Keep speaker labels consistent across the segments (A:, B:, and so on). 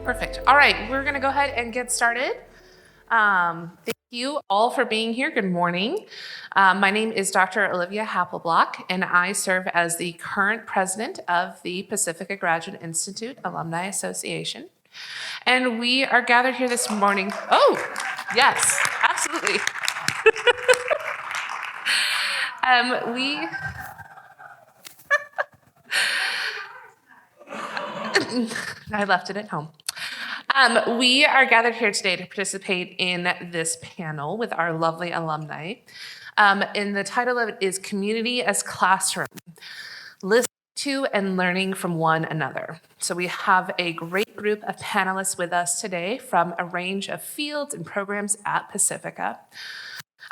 A: Perfect. All right, we're going to go ahead and get started. Thank you all for being here. Good morning. My name is Dr. Olivia Happelblock, and I serve as the current president of the Pacifica Graduate Institute Alumni Association. And we are gathered here this morning. Oh, yes, absolutely. I left it at home. We are gathered here today to participate in this panel with our lovely alumni. And the title of it is Community as Classroom, Listening to and Learning from One Another. So we have a great group of panelists with us today from a range of fields and programs at Pacifica.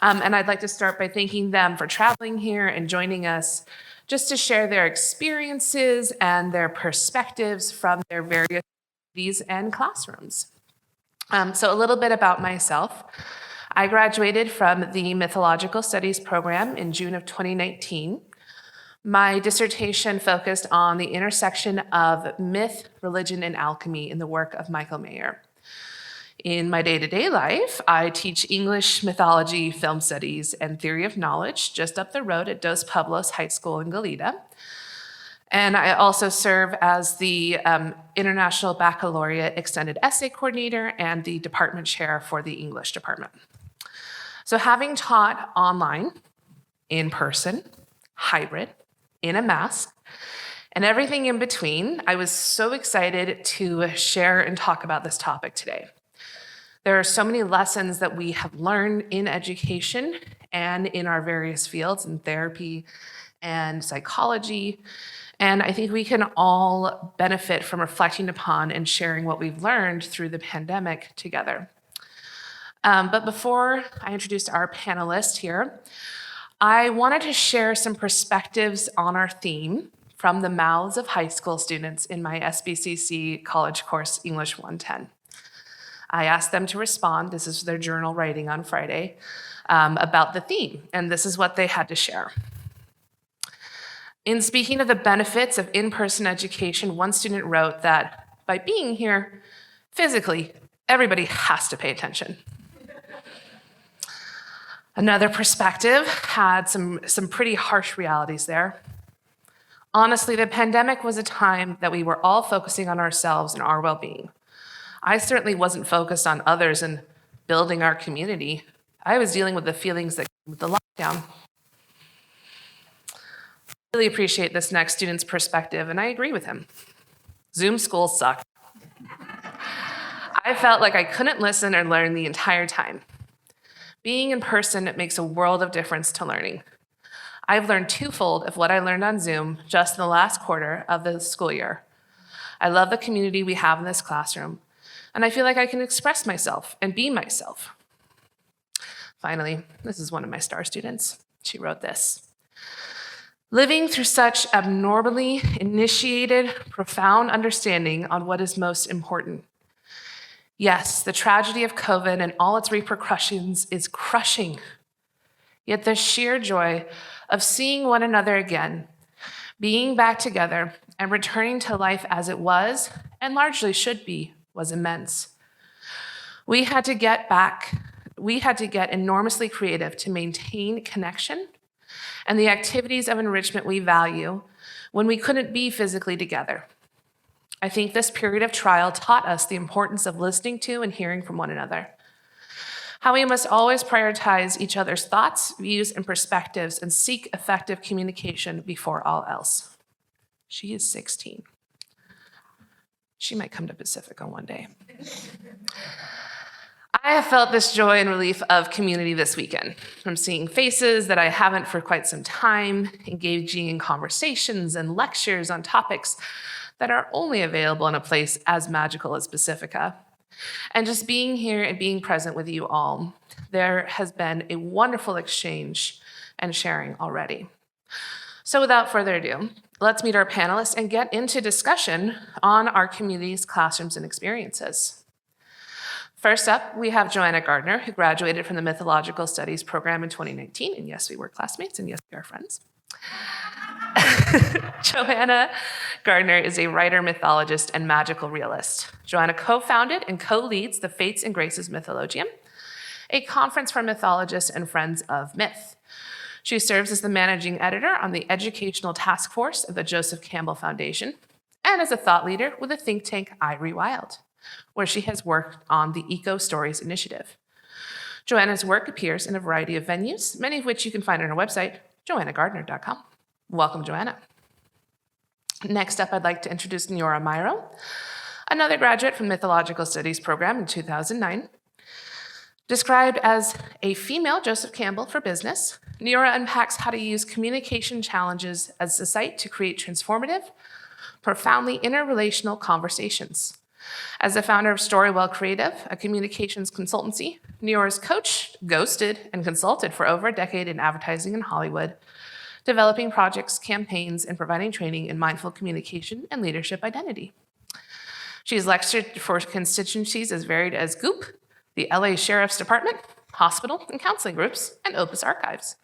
A: And I'd like to start by thanking them for traveling here and joining us just to share their experiences and their perspectives from their various communities and classrooms. So a little bit about myself. I graduated from the Mythological Studies program in June of 2019. My dissertation focused on the intersection of myth, religion, and alchemy in the work of Michael Mayer. In my day-to-day life, I teach English, mythology, film studies, and theory of knowledge just up the road at Dos Pueblos High School in Goleta. And I also serve as the International Baccalaureate Extended Essay Coordinator and the Department Chair for the English Department. So having taught online, in person, hybrid, in a mask, and everything in between, I was so excited to share and talk about this topic today. There are so many lessons that we have learned in education and in our various fields in therapy and psychology. And I think we can all benefit from reflecting upon and sharing what we've learned through the pandemic together. But before I introduce our panelists here, I wanted to share some perspectives on our theme from the mouths of high school students in my SBCC college course, English 110. I asked them to respond, this is their journal writing on Friday, about the theme, and this is what they had to share. In speaking of the benefits of in-person education, one student wrote that by being here physically, everybody has to pay attention. Another perspective had some pretty harsh realities there. Honestly, the pandemic was a time that we were all focusing on ourselves and our well-being. I certainly wasn't focused on others and building our community. I was dealing with the feelings that came with the lockdown. I really appreciate this next student's perspective, and I agree with him. Zoom schools suck. I felt like I couldn't listen or learn the entire time. Being in person makes a world of difference to learning. I've learned twofold of what I learned on Zoom just in the last quarter of the school year. I love the community we have in this classroom, and I feel like I can express myself and be myself. Finally, this is one of my star students. She wrote this. Living through such abnormally initiated, profound understanding on what is most important. Yes, the tragedy of COVID and all its repercussions is crushing. Yet the sheer joy of seeing one another again, being back together, and returning to life as it was, and largely should be, was immense. We had to get enormously creative to maintain connection and the activities of enrichment we value when we couldn't be physically together. I think this period of trial taught us the importance of listening to and hearing from one another, how we must always prioritize each other's thoughts, views, and perspectives and seek effective communication before all else. She is 16. She might come to Pacifica one day. I have felt this joy and relief of community this weekend, from seeing faces that I haven't for quite some time, engaging in conversations and lectures on topics that are only available in a place as magical as Pacifica, and just being here and being present with you all. There has been a wonderful exchange and sharing already. So without further ado, let's meet our panelists and get into discussion on our community's classrooms and experiences. First up, we have Joanna Gardner, who graduated from the Mythological Studies program in 2019. And yes, we were classmates, and yes, we are friends. Joanna Gardner is a writer, mythologist, and magical realist. Joanna co-founded and co-leads the Fates and Graces Mythologium, a conference for mythologists and friends of myth. She serves as the managing editor on the educational task force of the Joseph Campbell Foundation and as a thought leader with the think tank iRewild, where she has worked on the Eco Stories initiative. Joanna's work appears in a variety of venues, many of which you can find on her website, joannagardner.com. Welcome, Joanna. Next up, I'd like to introduce Neora Myro, another graduate from the Mythological Studies program in 2009. Described as a female Joseph Campbell for business, Neora unpacks how to use communication challenges as a site to create transformative, profoundly interrelational conversations. As the founder of Storywell Creative, a communications consultancy, Neora's coached, ghosted, and consulted for over a decade in advertising in Hollywood, developing projects, campaigns, and providing training in mindful communication and leadership identity. She has lectured for constituencies as varied as Goop, the LA Sheriff's Department, hospital and counseling groups, and Opus Archives.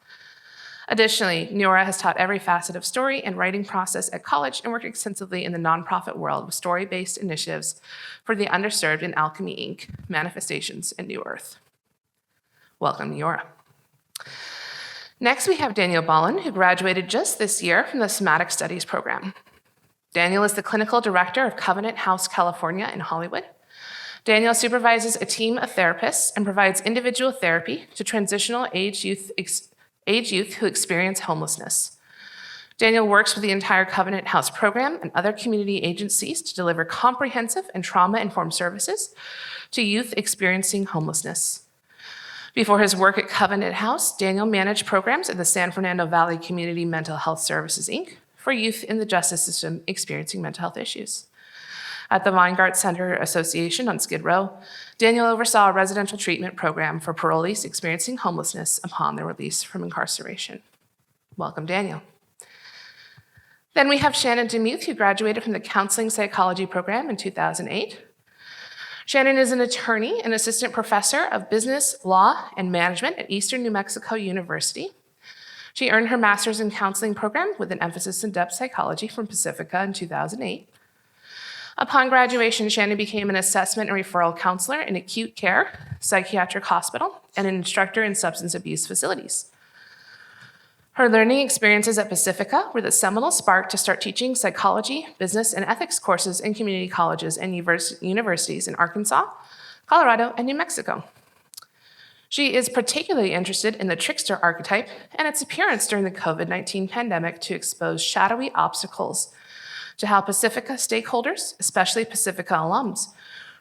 A: Additionally, Neora has taught every facet of story and writing process at college and worked extensively in the nonprofit world with story-based initiatives for the underserved in Alchemy, Inc., Manifestations, and New Earth. Welcome, Neora. Next, we have Daniel Ballin, who graduated just this year from the Somatic Studies program. Daniel is the clinical director of Covenant House, California in Hollywood. Daniel supervises a team of therapists and provides individual therapy to transitional age youth who experience homelessness. Daniel works with the entire Covenant House program and other community agencies to deliver comprehensive and trauma-informed services to youth experiencing homelessness. Before his work at Covenant House, Daniel managed programs at the San Fernando Valley Community Mental Health Services, Inc. for youth in the justice system experiencing mental health issues. At the Weingart Center Association on Skid Row, Daniel oversaw a residential treatment program for parolees experiencing homelessness upon their release from incarceration. Welcome, Daniel. Then we have Shannon Demuth, who graduated from the Counseling Psychology program in 2008. Shannon is an attorney and assistant professor of business, law, and management at Eastern New Mexico University. She earned her master's in counseling program with an emphasis in depth psychology from Pacifica in 2008. Upon graduation, Shannon became an assessment and referral counselor in acute care, psychiatric hospital, and an instructor in substance abuse facilities. Her learning experiences at Pacifica were the seminal spark to start teaching psychology, business, and ethics courses in community colleges and universities in Arkansas, Colorado, and New Mexico. She is particularly interested in the trickster archetype and its appearance during the COVID-19 pandemic to expose shadowy obstacles to how Pacifica stakeholders, especially Pacifica alums,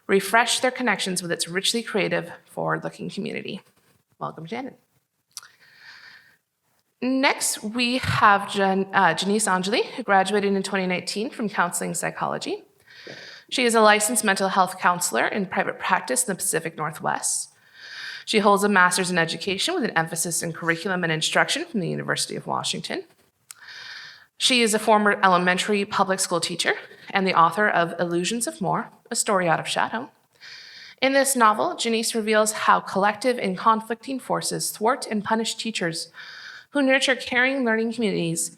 A: refresh their connections with its richly creative, forward-looking community. Welcome, Shannon. Next, we have Janice Angeli, who graduated in 2019 from counseling psychology. She is a licensed mental health counselor in private practice in the Pacific Northwest. She holds a master's in education with an emphasis in curriculum and instruction from the University of Washington. She is a former elementary public school teacher and the author of Illusions of More, A Story Out of Shadow. In this novel, Janice reveals how collective and conflicting forces thwart and punish teachers who nurture caring learning communities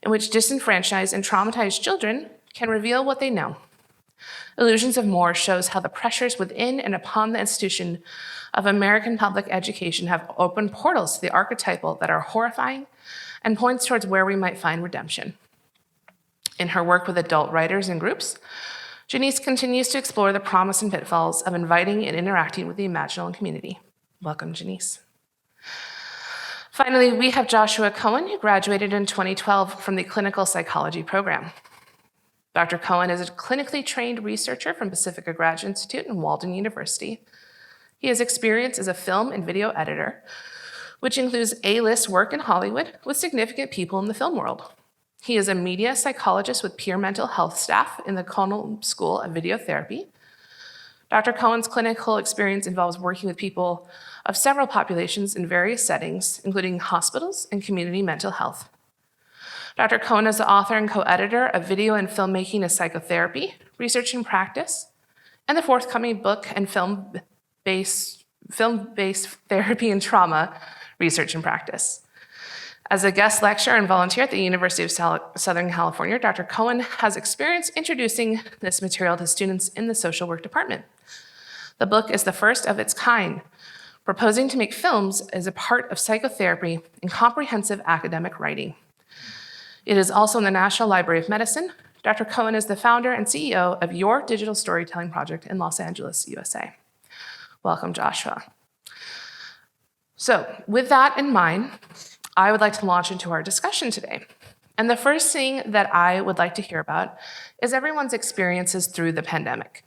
A: in which disenfranchised and traumatized children can reveal what they know. Illusions of More shows how the pressures within and upon the institution of American public education have opened portals to the archetypal that are horrifying and points towards where we might find redemption. In her work with adult writers and groups, Janice continues to explore the promise and pitfalls of inviting and interacting with the imaginal community. Welcome, Janice. Finally, we have Joshua Cohen, who graduated in 2012 from the clinical psychology program. Dr. Cohen is a clinically trained researcher from Pacifica Graduate Institute and Walden University. He has experience as a film and video editor, which includes A-list work in Hollywood with significant people in the film world. He is a media psychologist with peer mental health staff in the Connell School of Video Therapy. Dr. Cohen's clinical experience involves working with people of several populations in various settings, including hospitals and community mental health. Dr. Cohen is the author and co-editor of Video and Filmmaking as Psychotherapy, Research and Practice, and the forthcoming book and film film-based therapy and trauma research and practice. As a guest lecturer and volunteer at the University of Southern California, Dr. Cohen has experience introducing this material to students in the social work department. The book is the first of its kind, proposing to make films as a part of psychotherapy and comprehensive academic writing. It is also in the National Library of Medicine. Dr. Cohen is the founder and CEO of Your Digital Storytelling Project in Los Angeles, USA. Welcome, Joshua. So, with that in mind, I would like to launch into our discussion today. And the first thing that I would like to hear about is everyone's experiences through the pandemic.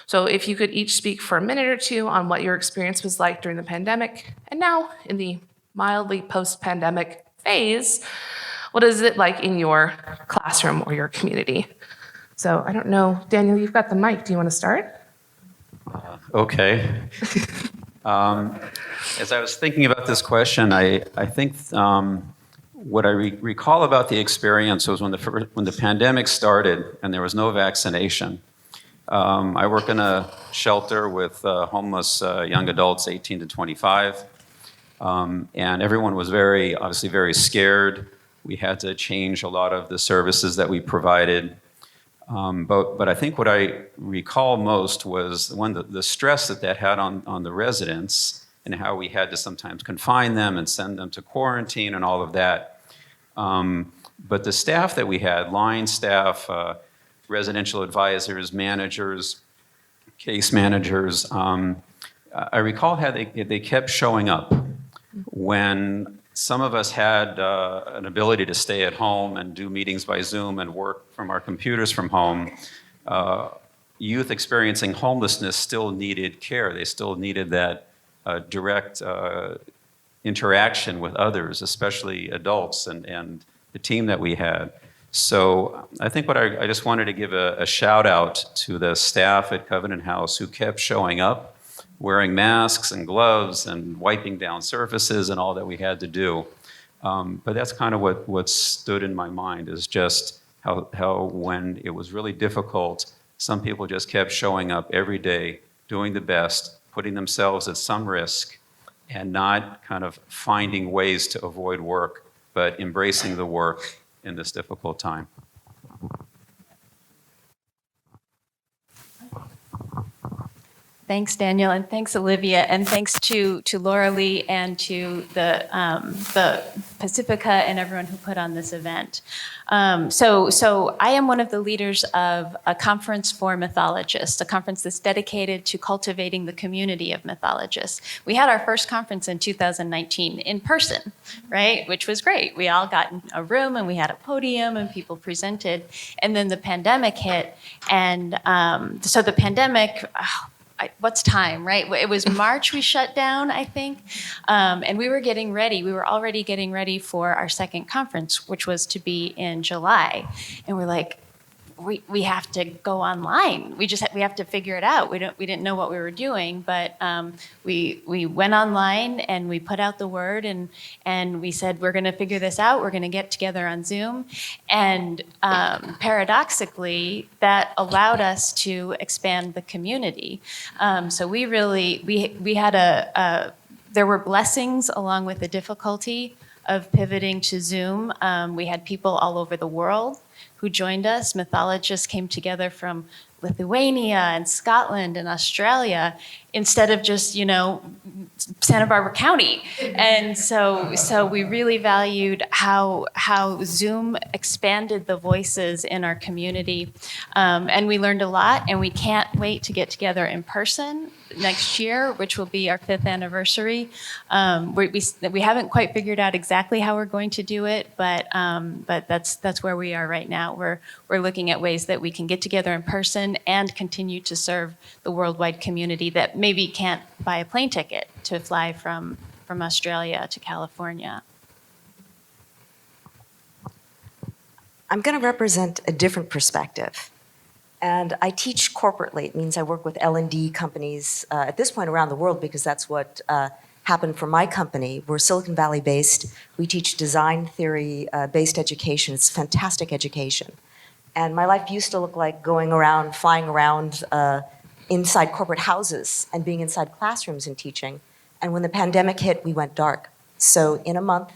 A: So if you could each speak for a minute or two on what your experience was like during the pandemic, and now in the mildly post-pandemic phase, what is it like in your classroom or your community? So I don't know, Daniel, you've got the mic. Do you want to start?
B: Okay. As I was thinking about this question, I think what I recall about the experience was when the pandemic started and there was no vaccination. I work in a shelter with homeless young adults, 18 to 25, and everyone was obviously very scared. We had to change a lot of the services that we provided. But I think what I recall most was the stress that had on the residents and how we had to sometimes confine them and send them to quarantine and all of that. But the staff that we had, line staff, residential advisors, managers, case managers, I recall how they kept showing up when some of us had an ability to stay at home and do meetings by Zoom and work from our computers from home. Youth experiencing homelessness still needed care. They still needed that direct interaction with others, especially adults and the team that we had. So I think I just wanted to give a shout out to the staff at Covenant House who kept showing up, wearing masks and gloves and wiping down surfaces and all that we had to do. But that's kind of what stood in my mind, is just how when it was really difficult, some people just kept showing up every day, doing the best, putting themselves at some risk, and not kind of finding ways to avoid work, but embracing the work in this difficult time.
C: Thanks, Daniel, and thanks, Olivia, and thanks to Laura Lee and to the Pacifica and everyone who put on this event. So I am one of the leaders of a conference for mythologists, a conference that's dedicated to cultivating the community of mythologists. We had our first conference in 2019 in person, right, which was great. We all got in a room and we had a podium and people presented, and then the pandemic hit, and so the pandemic, what's time, right? It was March we shut down, I think, and we were getting ready. We were already getting ready for our second conference, which was to be in July, and we're like, we have to go online. We have to figure it out. We didn't know what we were doing, but we went online and we put out the word and we said, we're going to figure this out. We're going to get together on Zoom, and paradoxically, that allowed us to expand the community. So we had there were blessings along with the difficulty of pivoting to Zoom. We had people all over the world who joined us. Mythologists came together from Lithuania and Scotland and Australia instead of just, Santa Barbara County. And so we really valued how Zoom expanded the voices in our community. And we learned a lot, and we can't wait to get together in person next year, which will be our 5th anniversary. We haven't quite figured out exactly how we're going to do it, but that's where we are right now. We're looking at ways that we can get together in person and continue to serve the worldwide community that maybe can't buy a plane ticket to fly from Australia to California.
D: I'm going to represent a different perspective. And I teach corporately. It means I work with L&D companies at this point around the world, because that's what happened for my company. We're Silicon Valley based. We teach design theory based education. It's fantastic education. And my life used to look like going around, flying around inside corporate houses and being inside classrooms and teaching. And when the pandemic hit, we went dark. So in a month,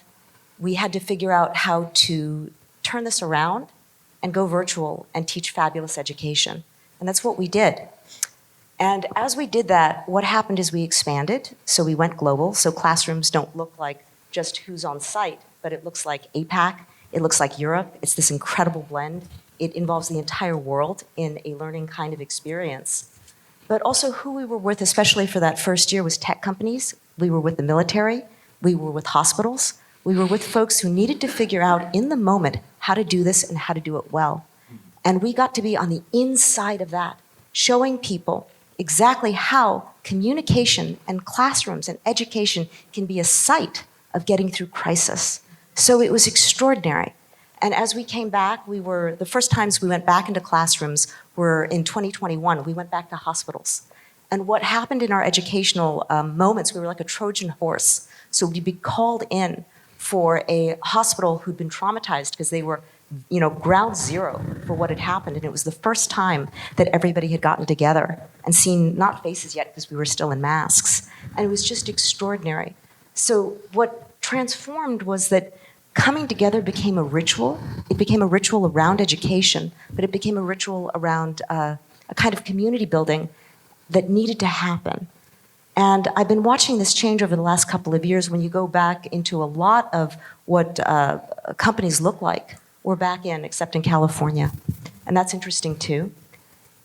D: we had to figure out how to turn this around and go virtual and teach fabulous education. And that's what we did. And as we did that, what happened is we expanded. So we went global. So classrooms don't look like just who's on site, but it looks like APAC, it looks like Europe. It's this incredible blend. It involves the entire world in a learning kind of experience. But also who we were with, especially for that first year, was tech companies. We were with the military. We were with hospitals. We were with folks who needed to figure out in the moment how to do this and how to do it well. And we got to be on the inside of that, showing people exactly how communication and classrooms and education can be a site of getting through crisis. So it was extraordinary. And as we came back, the first times we went back into classrooms were in 2021. We went back to hospitals. And what happened in our educational moments, we were like a Trojan horse. So we'd be called in for a hospital who'd been traumatized because they were, ground zero for what had happened. And it was the first time that everybody had gotten together and seen, not faces yet because we were still in masks. And it was just extraordinary. So what transformed was that coming together became a ritual. It became a ritual around education, but it became a ritual around a kind of community building that needed to happen. And I've been watching this change over the last couple of years. When you go back into a lot of what companies look like, we're back in, except in California. And that's interesting too.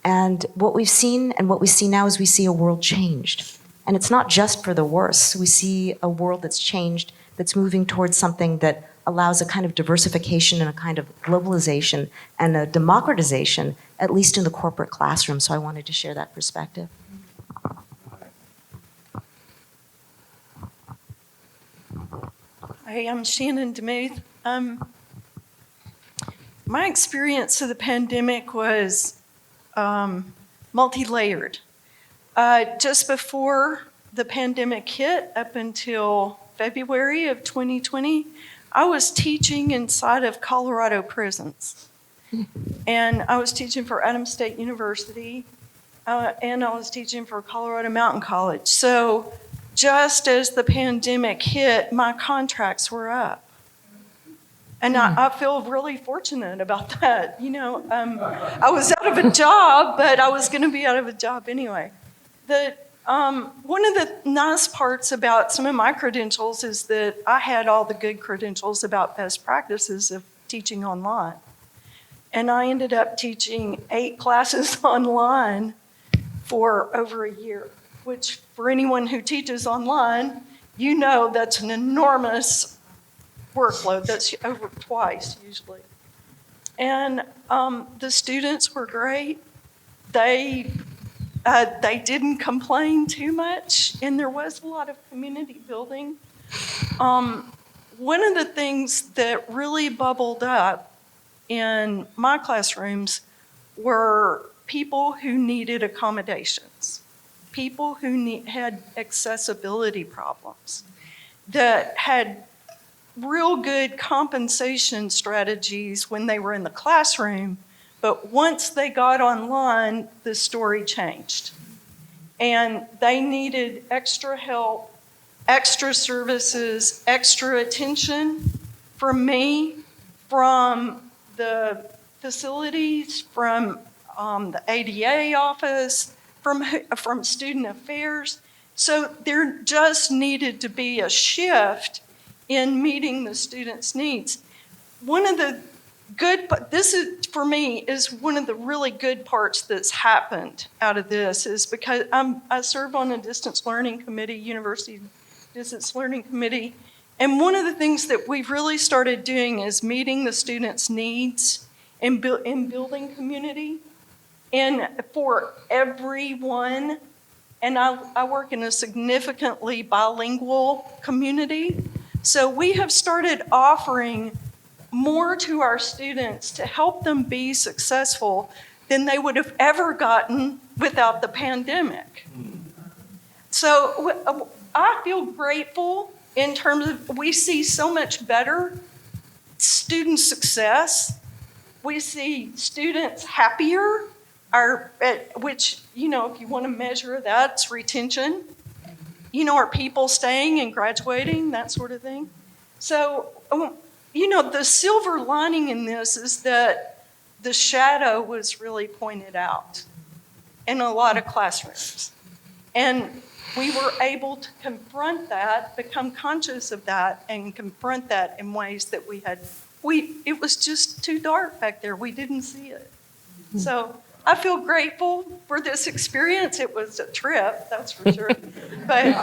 D: And what we've seen and what we see now is we see a world changed. And it's not just for the worse. We see a world that's changed, that's moving towards something that allows a kind of diversification and a kind of globalization and a democratization, at least in the corporate classroom. So I wanted to share that perspective.
E: Hi, I'm Shannon DeMuth. My experience of the pandemic was multi-layered. Just before the pandemic hit, up until February of 2020, I was teaching inside of Colorado prisons. And I was teaching for Adams State University, and I was teaching for Colorado Mountain College. So just as the pandemic hit, my contracts were up. And I feel really fortunate about that. I was out of a job, but I was going to be out of a job anyway. One of the nice parts about some of my credentials is that I had all the good credentials about best practices of teaching online. And I ended up teaching 8 classes online for over a year, which for anyone who teaches online, that's an enormous workload. That's over twice usually. And the students were great. They didn't complain too much, and there was a lot of community building. One of the things that really bubbled up in my classrooms were people who needed accommodations, people who had accessibility problems, that had real good compensation strategies when they were in the classroom, but once they got online, the story changed. And they needed extra help, extra services, extra attention from me, from the facilities, from the ADA office, from student affairs. So there just needed to be a shift in meeting the students' needs. One of the for me, is one of the really good parts that's happened out of this is because I serve on a distance learning committee, university distance learning committee, and one of the things that we've really started doing is meeting the students' needs and building community. And for everyone, and I work in a significantly bilingual community, so we have started offering more to our students to help them be successful than they would have ever gotten without the pandemic. So I feel grateful in terms of we see so much better student success. We see students happier, which if you want to measure that, it's retention. Are people staying and graduating, that sort of thing? So, the silver lining in this is that the shadow was really pointed out in a lot of classrooms. And we were able to confront that, become conscious of that, and confront that in ways that it was just too dark back there. We didn't see it. So I feel grateful for this experience. It was a trip, that's for sure. But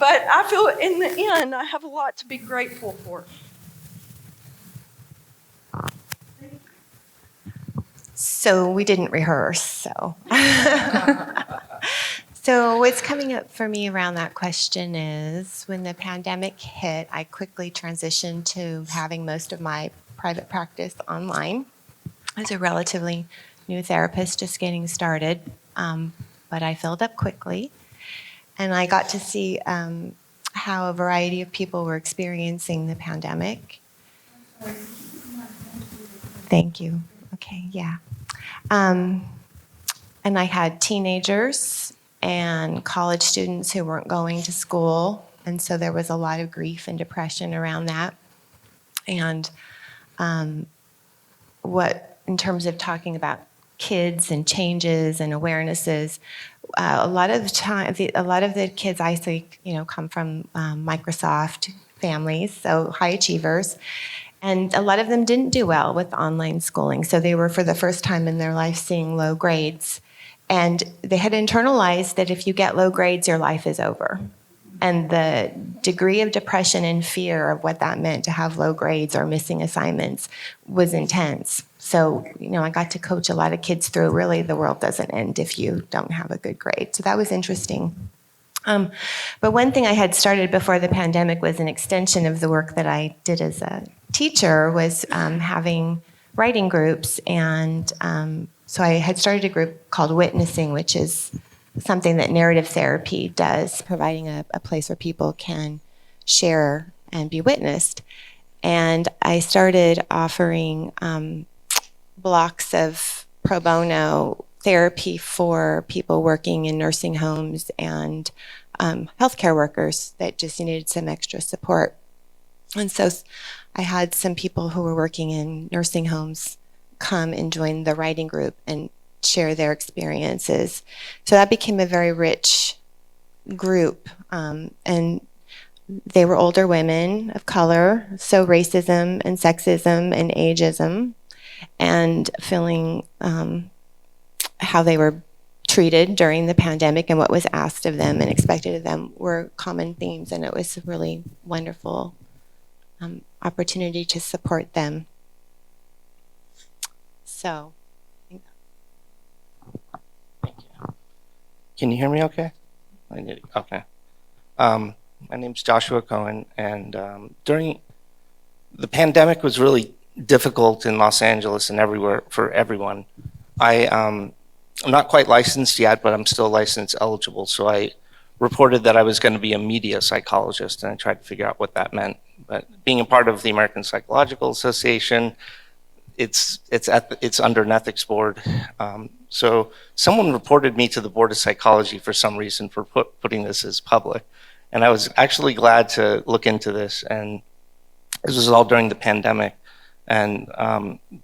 E: I feel in the end, I have a lot to be grateful for.
F: So we didn't rehearse, so. So what's coming up for me around that question is when the pandemic hit, I quickly transitioned to having most of my private practice online. I was a relatively new therapist just getting started, but I filled up quickly. And I got to see how a variety of people were experiencing the pandemic. Thank you. Okay, yeah. And I had teenagers and college students who weren't going to school, and so there was a lot of grief and depression around that. And in terms of talking about kids and changes and awarenesses, a lot of the kids I see, come from Microsoft families, so high achievers. And a lot of them didn't do well with online schooling. So they were, for the first time in their life, seeing low grades. And they had internalized that if you get low grades, your life is over. And the degree of depression and fear of what that meant to have low grades or missing assignments was intense. So, I got to coach a lot of kids through, really, the world doesn't end if you don't have a good grade. So that was interesting. But one thing I had started before the pandemic was an extension of the work that I did as a teacher, was having writing groups. And so I had started a group called Witnessing, which is something that narrative therapy does, providing a place where people can share and be witnessed. And I started offering blocks of pro bono therapy for people working in nursing homes and healthcare workers that just needed some extra support. And so I had some people who were working in nursing homes come and join the writing group and share their experiences. So that became a very rich group. And they were older women of color, so racism and sexism and ageism, and feeling how they were treated during the pandemic and what was asked of them and expected of them were common themes. And it was a really wonderful opportunity to support them. So.
G: Can you hear me okay? Okay. My name's Joshua Cohen, and during the pandemic was really difficult in Los Angeles and everywhere for everyone. I'm not quite licensed yet, but I'm still license eligible. So I reported that I was going to be a media psychologist, and I tried to figure out what that meant. But being a part of the American Psychological Association, it's under an ethics board. So someone reported me to the Board of Psychology for some reason for putting this as public. And I was actually glad to look into this. And this was all during the pandemic. And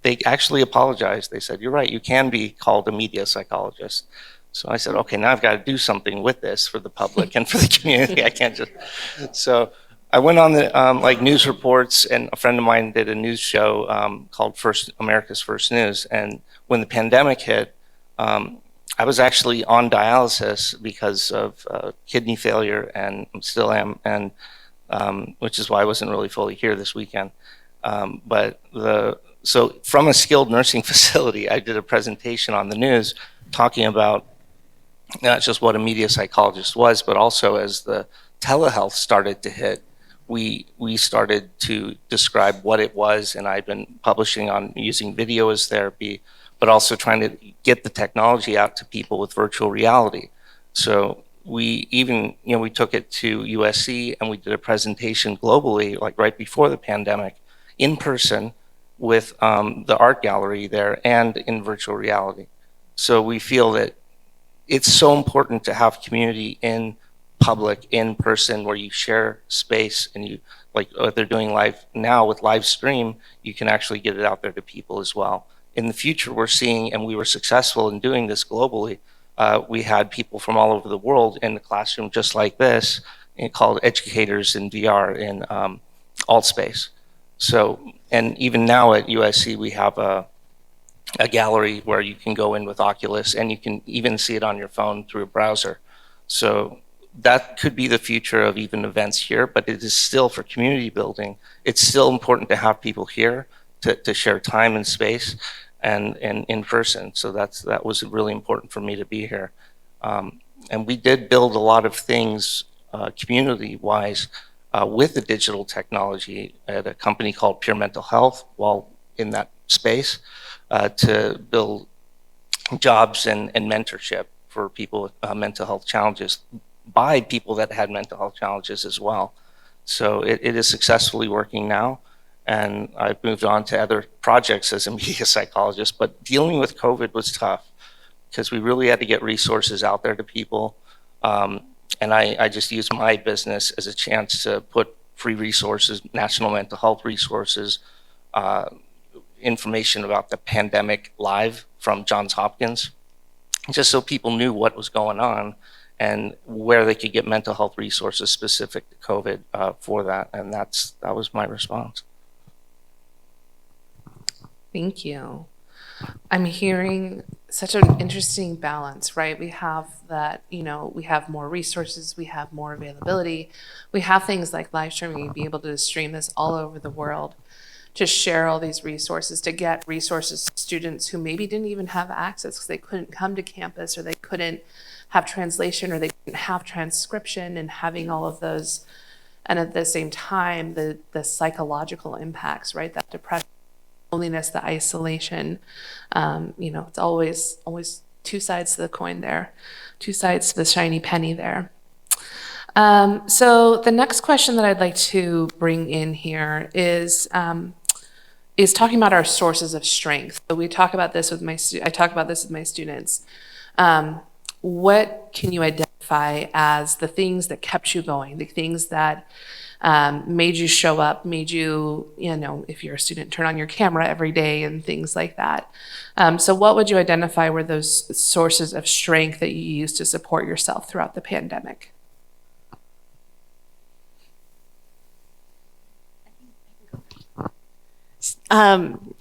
G: they actually apologized. They said, "You're right, you can be called a media psychologist." So I said, okay, now I've got to do something with this for the public and for the community. I can't just, so I went on the news reports, and a friend of mine did a news show called America's First News. And when the pandemic hit, I was actually on dialysis because of kidney failure, and still am, and which is why I wasn't really fully here this weekend. So from a skilled nursing facility, I did a presentation on the news talking about not just what a media psychologist was, but also as the telehealth started to hit, we started to describe what it was, and I've been publishing on using video as therapy, but also trying to get the technology out to people with virtual reality. So we even, we took it to USC, and we did a presentation globally, like right before the pandemic, in person with the art gallery there and in virtual reality. So we feel that it's so important to have community in public, in person, where you share space and you, like what they're doing live now with live stream, you can actually get it out there to people as well. In the future, we're seeing, and we were successful in doing this globally, we had people from all over the world in the classroom just like this, and called educators in VR in AltSpace. So, and even now at USC, we have a gallery where you can go in with Oculus and you can even see it on your phone through a browser. So that could be the future of even events here, but it is still for community building. It's still important to have people here to share time and space and in person. So that was really important for me to be here. And we did build a lot of things community-wise with the digital technology at a company called Pure Mental Health while in that space to build jobs and mentorship for people with mental health challenges by people that had mental health challenges as well. So it is successfully working now. And I've moved on to other projects as a media psychologist, but dealing with COVID was tough because we really had to get resources out there to people. And I just used my business as a chance to put free resources, national mental health resources, information about the pandemic live from Johns Hopkins, just so people knew what was going on and where they could get mental health resources specific to COVID for that. And that was my response.
A: Thank you. I'm hearing such an interesting balance, right? We have that, we have more resources, we have more availability, we have things like live streaming, be able to stream this all over the world, to share all these resources, to get resources to students who maybe didn't even have access because they couldn't come to campus or they couldn't have translation or they didn't have transcription, and having all of those. And at the same time, the psychological impacts, right? That depression, loneliness, the isolation, it's always two sides to the coin there, two sides to the shiny penny there. So the next question that I'd like to bring in here is talking about our sources of strength. So we talk about this with I talk about this with my students. What can you identify as the things that kept you going, the things that made you show up, made you, if you're a student, turn on your camera every day and things like that. So what would you identify were those sources of strength that you used to support yourself throughout the pandemic?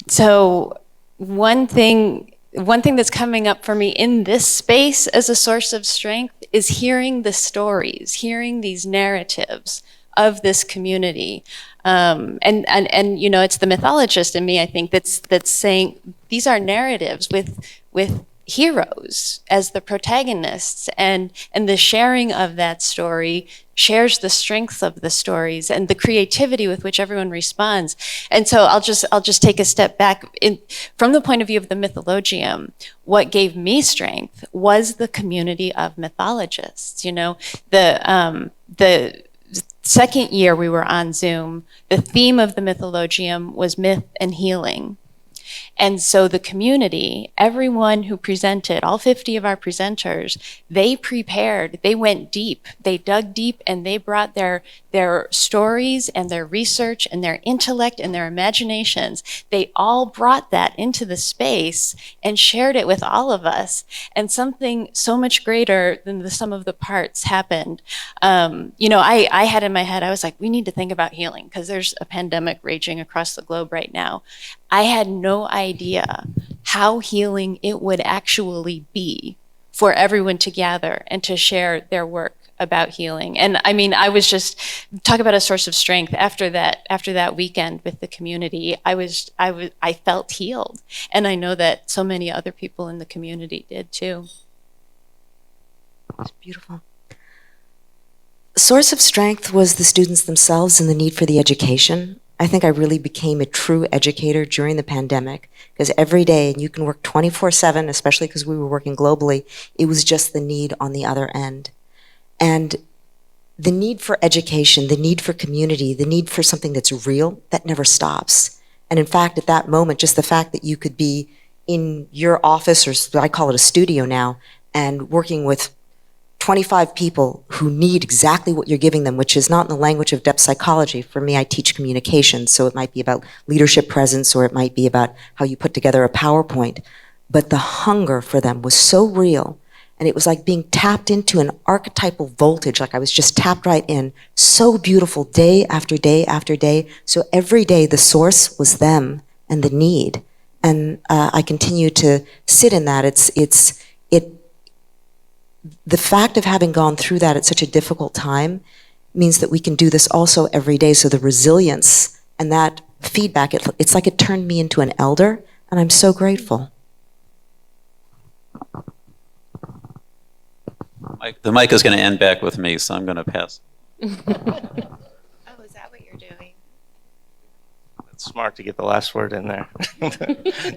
C: So one thing that's coming up for me in this space as a source of strength is hearing the stories, hearing these narratives of this community. And it's the mythologist in me, I think, that's saying these are narratives with heroes as the protagonists, and the sharing of that story shares the strength of the stories and the creativity with which everyone responds. And so I'll just take a step back. From the point of view of the mythologium, what gave me strength was the community of mythologists. The second year we were on Zoom, the theme of the mythologium was myth and healing. And so the community, everyone who presented, all 50 of our presenters, they prepared, they went deep, they dug deep, and they brought their stories and their research and their intellect and their imaginations. They all brought that into the space and shared it with all of us. And something so much greater than the sum of the parts happened. I had in my head, I was like, we need to think about healing because there's a pandemic raging across the globe right now. I had no idea how healing it would actually be for everyone to gather and to share their work about healing. And I mean, I was just talk about a source of strength after that weekend with the community. I felt healed, and I know that so many other people in the community did too.
D: It's beautiful. Source of strength was the students themselves and the need for the education. I think I really became a true educator during the pandemic because every day, and you can work 24/7, especially because we were working globally, it was just the need on the other end. And the need for education, the need for community, the need for something that's real, that never stops. And in fact, at that moment, just the fact that you could be in your office, or I call it a studio now, and working with 25 people who need exactly what you're giving them, which is not in the language of depth psychology. For me, I teach communication, so it might be about leadership presence, or it might be about how you put together a PowerPoint. But the hunger for them was so real, and it was like being tapped into an archetypal voltage, like I was just tapped right in, so beautiful day after day after day. So every day the source was them and the need. And I continue to sit in that. The fact of having gone through that at such a difficult time means that we can do this also every day. So the resilience and that feedback, it's like it turned me into an elder, and I'm so grateful.
B: The mic is going to end back with me, so I'm going to pass.
F: Oh, is that what you're doing?
G: It's smart to get the last word in there.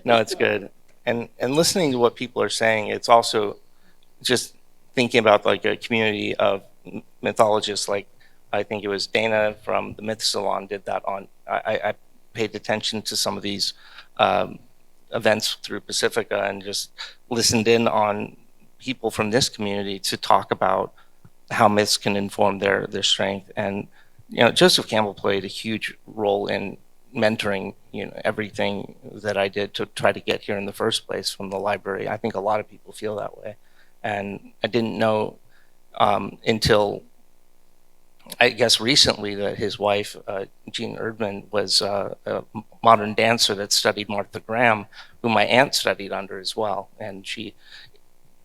G: No, it's good. And listening to what people are saying, it's also just thinking about like a community of mythologists. Like I think it was Dana from the Myth Salon did that on. I paid attention to some of these events through Pacifica and just listened in on people from this community to talk about how myths can inform their strength. And Joseph Campbell played a huge role in mentoring everything that I did to try to get here in the first place from the library. I think a lot of people feel that way. And I didn't know until, I guess, recently that his wife, Jean Erdman, was a modern dancer that studied Martha Graham, who my aunt studied under as well. And she,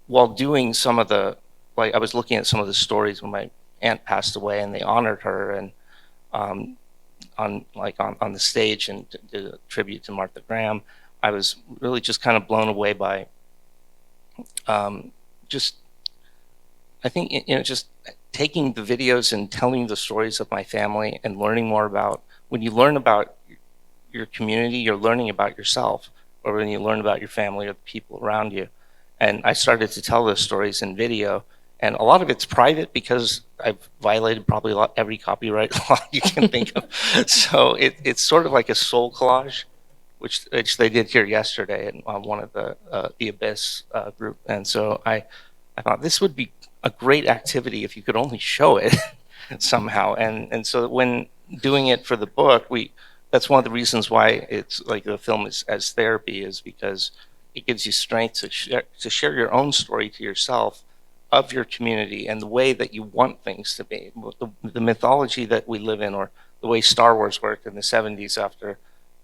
G: while doing some of the, like I was looking at some of the stories when my aunt passed away and they honored her and on the stage and did a tribute to Martha Graham, I was really just kind of blown away by I think just taking the videos and telling the stories of my family and learning more about, when you learn about your community, you're learning about yourself, or when you learn about your family or the people around you. And I started to tell those stories in video, and a lot of it's private because I've violated probably every copyright law you can think of. So it's sort of like a soul collage, which they did here yesterday on one of the Abyss group. And so I thought this would be a great activity if you could only show it somehow. And so when doing it for the book, that's one of the reasons why it's like the film is as therapy, is because it gives you strength to share your own story to yourself of your community and the way that you want things to be. The mythology that we live in, or the way Star Wars worked in the 70s after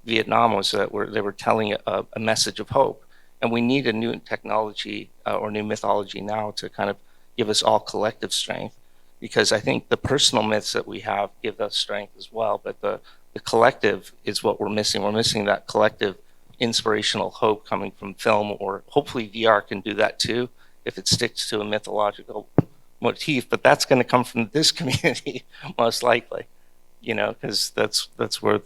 G: Vietnam, was that they were telling a message of hope. And we need a new technology or new mythology now to kind of give us all collective strength, because I think the personal myths that we have give us strength as well, but the collective is what we're missing. We're missing that collective inspirational hope coming from film, or hopefully VR can do that too, if it sticks to a mythological motif, but that's going to come from this community most likely, because that's where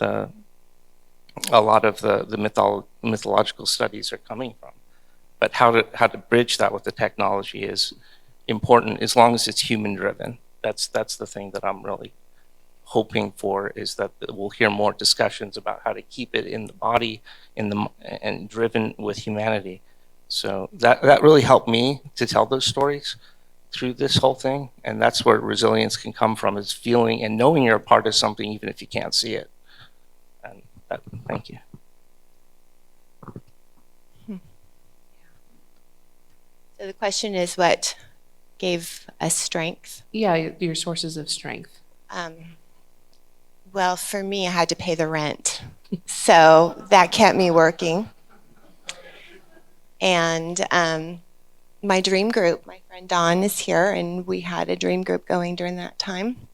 G: a lot of the mythological studies are coming from. But how to bridge that with the technology is important, as long as it's human driven. That's the thing that I'm really hoping for, is that we'll hear more discussions about how to keep it in the body, and driven with humanity. So that really helped me to tell those stories through this whole thing, and that's where resilience can come from, is feeling and knowing you're a part of something even if you can't see it. And thank you.
F: So the question is, what gave us strength?
A: Yeah, your sources of strength.
F: Well, for me, I had to pay the rent. So that kept me working. And my dream group, my friend Dawn is here, and we had a dream group going during that time.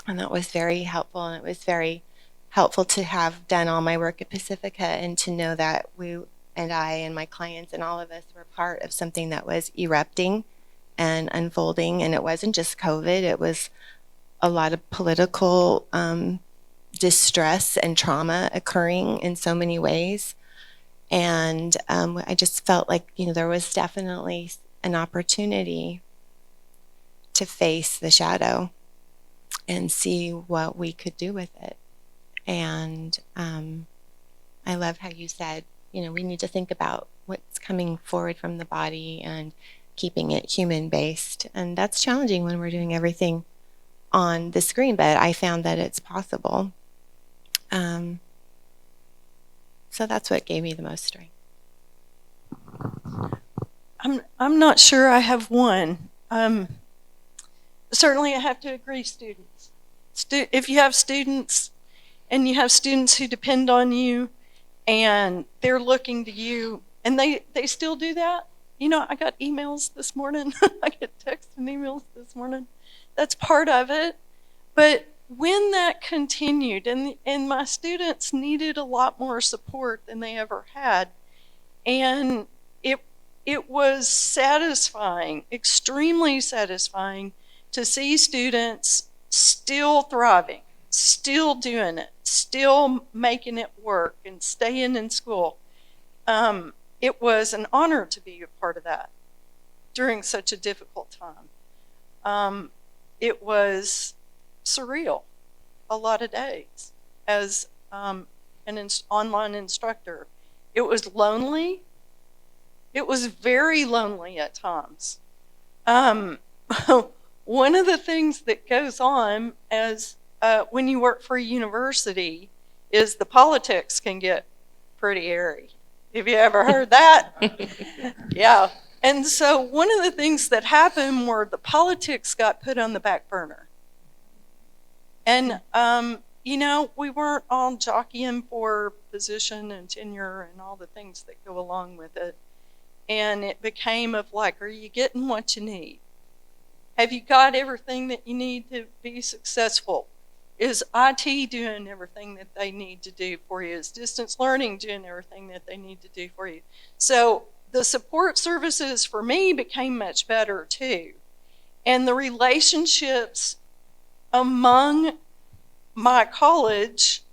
F: And that was very helpful. And it was very helpful to have done all my work at Pacifica and to know that I and my clients and all of us were part of something that was erupting and unfolding. And it wasn't just COVID, it was a lot of political distress and trauma occurring in so many ways. And I just felt like, there was definitely an opportunity to face the shadow and see what we could do with it. And I love how you said, we need to think about what's coming forward from the body and keeping it human-based. And that's challenging when we're doing everything on the screen, but I found that it's possible. So that's what gave me the most strength.
E: I'm not sure I have one. Certainly I have to agree, students. If you have students and you have students who depend on you and they're looking to you, and they still do that. You know, I got emails this morning. I get texts and emails this morning. That's part of it. But when that continued, and my students needed a lot more support than they ever had, and it was satisfying, extremely satisfying, to see students still thriving, still doing it, still making it work, and staying in school. It was an honor to be a part of that during such a difficult time. It was surreal a lot of days as an online instructor. It was lonely. It was very lonely at times. One of the things that goes on as when you work for a university is the politics can get pretty airy. Have you ever heard that? Yeah. And so one of the things that happened were the politics got put on the back burner. And, you know, we weren't all jockeying for position and tenure and all the things that go along with it. And it became of like, are you getting what you need? Have you got everything that you need to be successful? Is IT doing everything that they need to do for you? Is distance learning doing everything that they need to do for you? So the support services for me became much better too. And the relationships among my college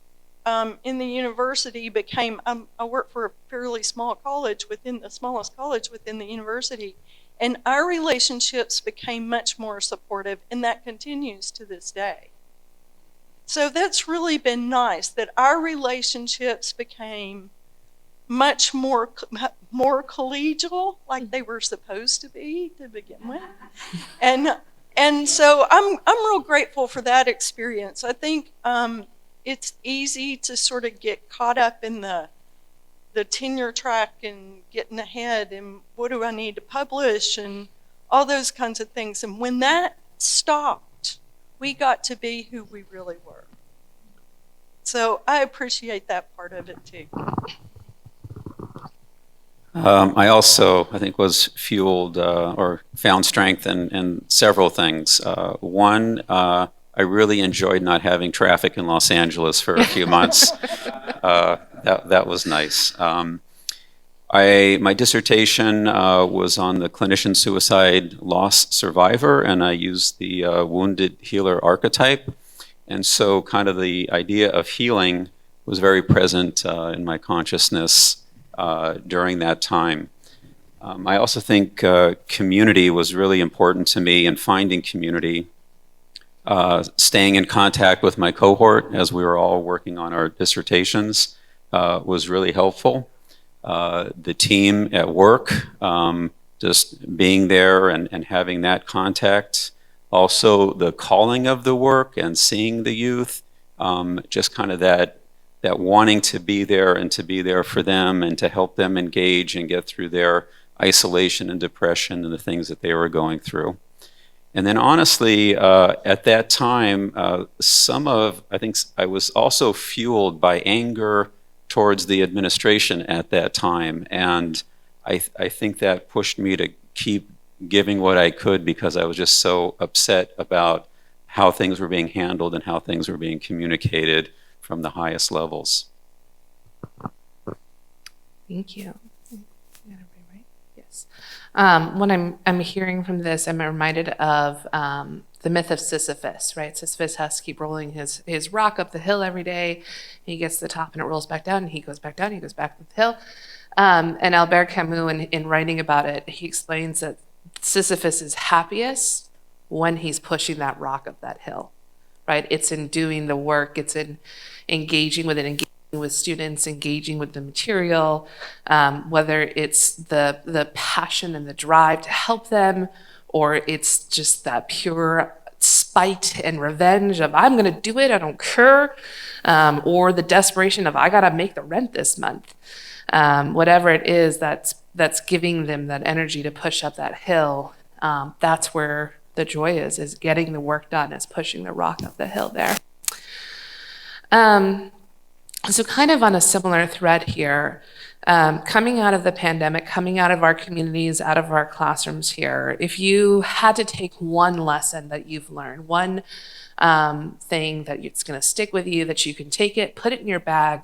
E: in the university became, I work for a fairly small college within the smallest college within the university, and our relationships became much more supportive, and that continues to this day. So that's really been nice, that our relationships became much more collegial, like they were supposed to be to begin with. And so I'm real grateful for that experience. I think it's easy to sort of get caught up in the tenure track and getting ahead and what do I need to publish and all those kinds of things. And when that stopped, we got to be who we really were. So I appreciate that part of it too.
B: I also, I think, was fueled or found strength in several things. One, I really enjoyed not having traffic in Los Angeles for a few months. That was nice. My dissertation was on the clinician suicide loss survivor, and I used the wounded healer archetype. And so kind of the idea of healing was very present in my consciousness during that time. I also think community was really important to me, and finding community. Staying in contact with my cohort as we were all working on our dissertations was really helpful. The team at work, just being there and having that contact. Also the calling of the work and seeing the youth, just kind of that wanting to be there and to be there for them and to help them engage and get through their isolation and depression and the things that they were going through. And then honestly, at that time, I think I was also fueled by anger towards the administration at that time. And I think that pushed me to keep giving what I could because I was just so upset about how things were being handled and how things were being communicated from the highest levels.
A: Thank you. Yes. When I'm hearing from this, I'm reminded of the myth of Sisyphus, right? Sisyphus has to keep rolling his rock up the hill every day. He gets to the top and it rolls back down, and he goes back down, he goes back up the hill. And Albert Camus, in writing about it, he explains that Sisyphus is happiest when he's pushing that rock up that hill, right? It's in doing the work, it's in engaging with it, with students, engaging with the material, whether it's the passion and the drive to help them, or it's just that pure spite and revenge of I'm going to do it, I don't care, or the desperation of I got to make the rent this month. Whatever it is that's giving them that energy to push up that hill, that's where the joy is getting the work done, is pushing the rock up the hill there. So kind of on a similar thread here, coming out of the pandemic, coming out of our communities, out of our classrooms here, if you had to take one lesson that you've learned, one thing that it's going to stick with you, that you can take it, put it in your bag,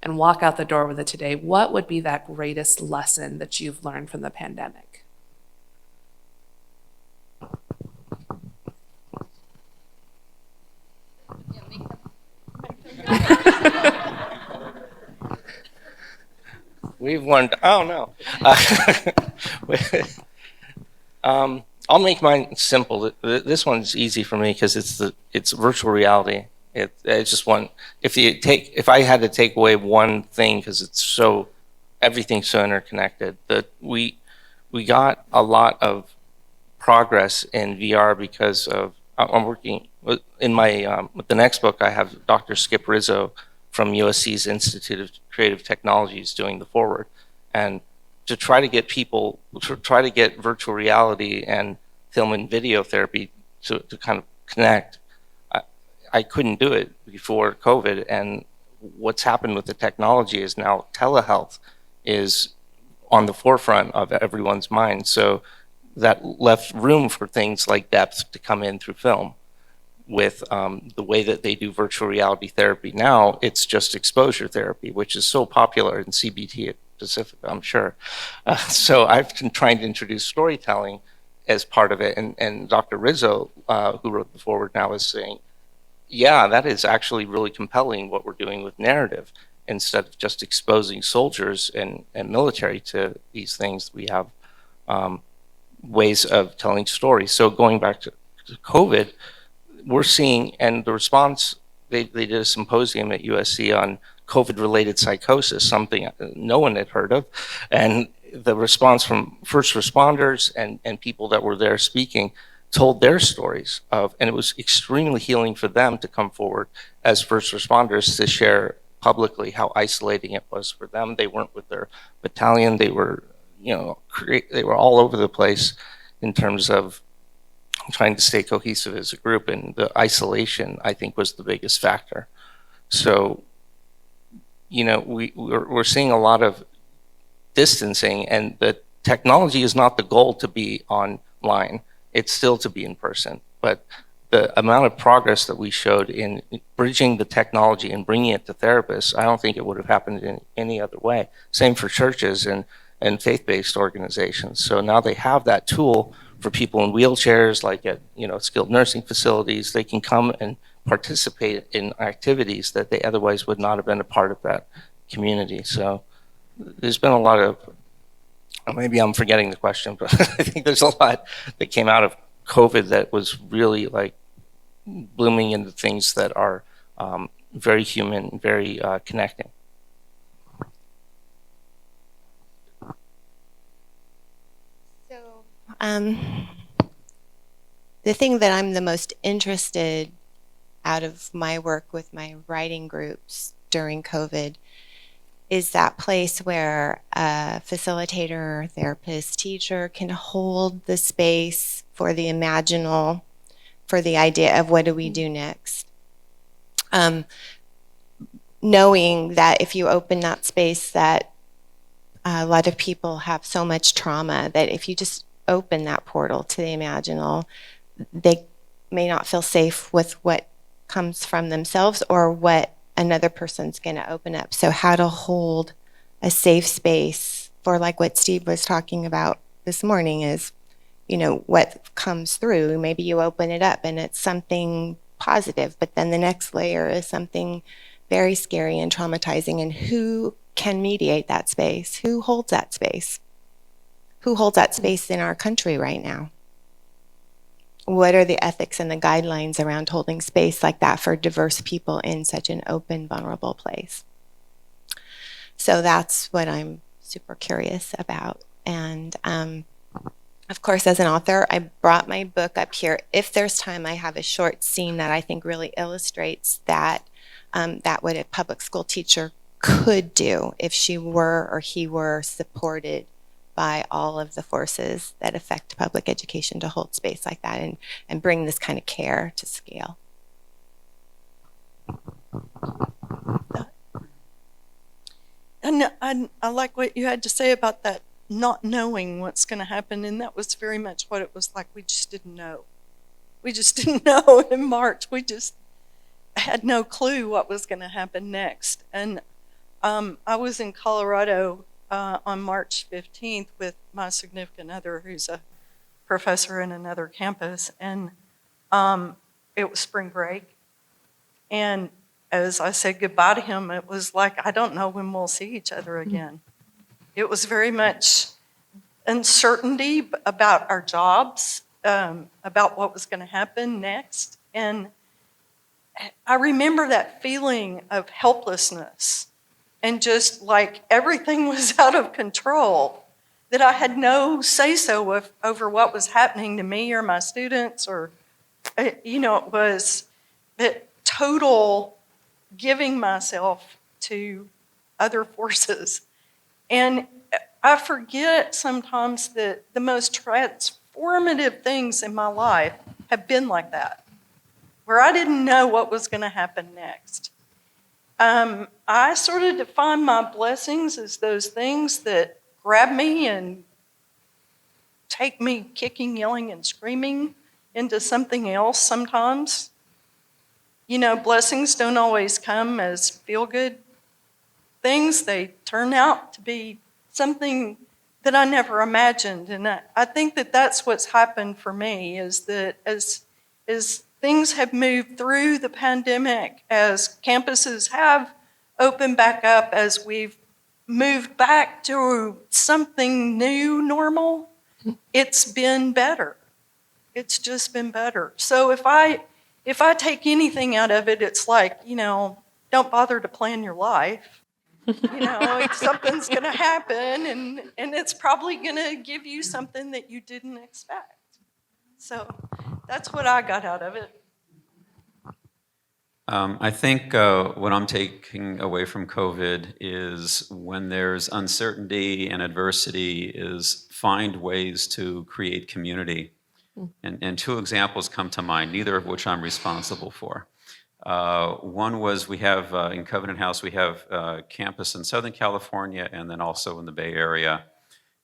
A: and walk out the door with it today, what would be that greatest lesson that you've learned from the pandemic?
G: We've learned, oh no. I'll make mine simple. This one's easy for me because it's virtual reality. It's just one. If I had to take away one thing, because everything's so interconnected, that we got a lot of progress in VR because of, I'm working in my with the next book. I have Dr. Skip Rizzo from USC's Institute of Creative Technologies doing the forward, and to try to get virtual reality and film and video therapy to kind of connect. I couldn't do it before COVID, and what's happened with the technology is now telehealth is on the forefront of everyone's mind. So that left room for things like depth to come in through film. With the way that they do virtual reality therapy now, it's just exposure therapy, which is so popular in CBT Pacific, I'm sure. So I've been trying to introduce storytelling as part of it, and Dr. Rizzo, who wrote the forward now, is saying, yeah, that is actually really compelling what we're doing with narrative. Instead of just exposing soldiers and military to these things, we have ways of telling stories. So going back to COVID, we're seeing, and the response, they did a symposium at USC on COVID-related psychosis, something no one had heard of. And the response from first responders and people that were there speaking told their stories of, and it was extremely healing for them to come forward as first responders to share publicly how isolating it was for them. They weren't with their battalion. They were, they were all over the place in terms of trying to stay cohesive as a group, and the isolation, I think, was the biggest factor. So, we're seeing a lot of distancing, and the technology is not the goal to be online. It's still to be in person. But the amount of progress that we showed in bridging the technology and bringing it to therapists, I don't think it would have happened in any other way. Same for churches and faith-based organizations. So now they have that tool for people in wheelchairs, like at skilled nursing facilities. They can come and participate in activities that they otherwise would not have been a part of that community. So there's been a lot of, maybe I'm forgetting the question, but I think there's a lot that came out of COVID that was really like blooming into things that are very human, very connecting.
F: The thing that I'm the most interested out of my work with my writing groups during COVID is that place where a facilitator, therapist, teacher can hold the space for the imaginal, for the idea of what do we do next. Knowing that if you open that space, that a lot of people have so much trauma that if you just open that portal to the imaginal, they may not feel safe with what comes from themselves or what another person's going to open up. So how to hold a safe space for, like what Steve was talking about this morning, is, what comes through. Maybe you open it up and it's something positive, but then the next layer is something very scary and traumatizing. And who can mediate that space? Who holds that space? Who holds that space in our country right now? What are the ethics and the guidelines around holding space like that for diverse people in such an open, vulnerable place? So that's what I'm super curious about. And of course, as an author, I brought my book up here. If there's time, I have a short scene that I think really illustrates that what a public school teacher could do if she were or he were supported by all of the forces that affect public education to hold space like that and bring this kind of care to scale.
E: And I like what you had to say about that not knowing what's going to happen, and that was very much what it was like. We just didn't know. We just didn't know in March. We just had no clue what was going to happen next. And I was in Colorado on March 15th with my significant other, who's a professor in another campus, and it was spring break. And as I said goodbye to him, it was like, I don't know when we'll see each other again. It was very much uncertainty about our jobs, about what was going to happen next. And I remember that feeling of helplessness and just like everything was out of control, that I had no say-so over what was happening to me or my students, or, it was that total giving myself to other forces. And I forget sometimes that the most transformative things in my life have been like that, where I didn't know what was going to happen next. I sort of define my blessings as those things that grab me and take me kicking, yelling, and screaming into something else sometimes. Blessings don't always come as feel-good things. They turn out to be something that I never imagined. And I think that that's what's happened for me, is that as things have moved through the pandemic, as campuses have opened back up, as we've moved back to something new normal, it's been better. It's just been better. So if I take anything out of it, it's like, don't bother to plan your life. Something's going to happen, and it's probably going to give you something that you didn't expect. So that's what I got out of it.
B: I think what I'm taking away from COVID is when there's uncertainty and adversity is find ways to create community. And two examples come to mind, neither of which I'm responsible for. One was we have, in Covenant House, we have a campus in Southern California and then also in the Bay Area.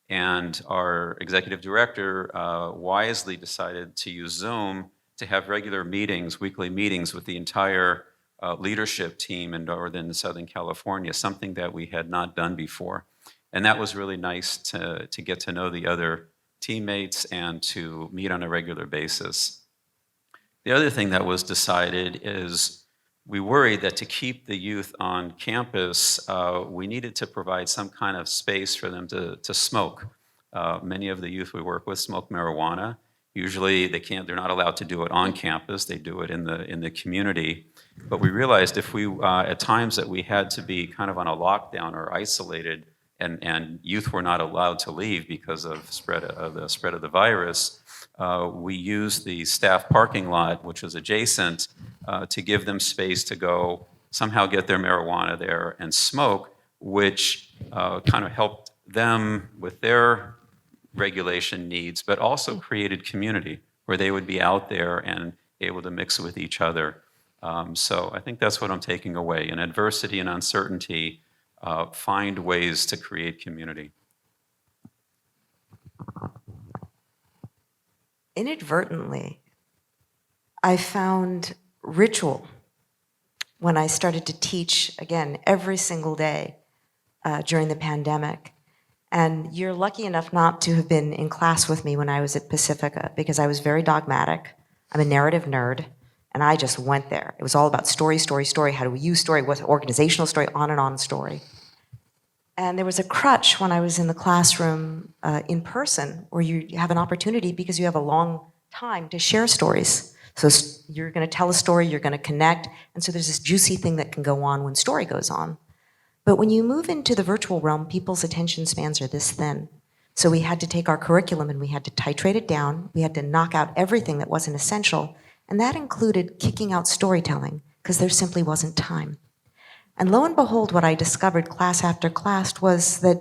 B: And our executive director wisely decided to use Zoom to have regular meetings, weekly meetings with the entire leadership team in Northern and Southern California, something that we had not done before. And that was really nice to get to know the other teammates and to meet on a regular basis. The other thing that was decided is we worried that to keep the youth on campus, we needed to provide some kind of space for them to smoke. Many of the youth we work with smoke marijuana. Usually they're not allowed to do it on campus, they do it in the community. But we realized if we, at times that we had to be kind of on a lockdown or isolated, and youth were not allowed to leave because of the spread of the virus, we used the staff parking lot, which was adjacent, to give them space to go somehow get their marijuana there and smoke, which kind of helped them with their regulation needs, but also created community where they would be out there and able to mix with each other. So I think that's what I'm taking away. In adversity and uncertainty, find ways to create community.
D: Inadvertently, I found ritual when I started to teach, again, every single day during the pandemic. And you're lucky enough not to have been in class with me when I was at Pacifica, because I was very dogmatic. I'm a narrative nerd, and I just went there. It was all about story, story, story. How do we use story? What's organizational story? On story. And there was a crutch when I was in the classroom in person, where you have an opportunity because you have a long time to share stories. So you're going to tell a story, you're going to connect, and so there's this juicy thing that can go on when story goes on. But when you move into the virtual realm, people's attention spans are this thin. So we had to take our curriculum and we had to titrate it down. We had to knock out everything that wasn't essential. And that included kicking out storytelling because there simply wasn't time. And lo and behold, what I discovered class after class was that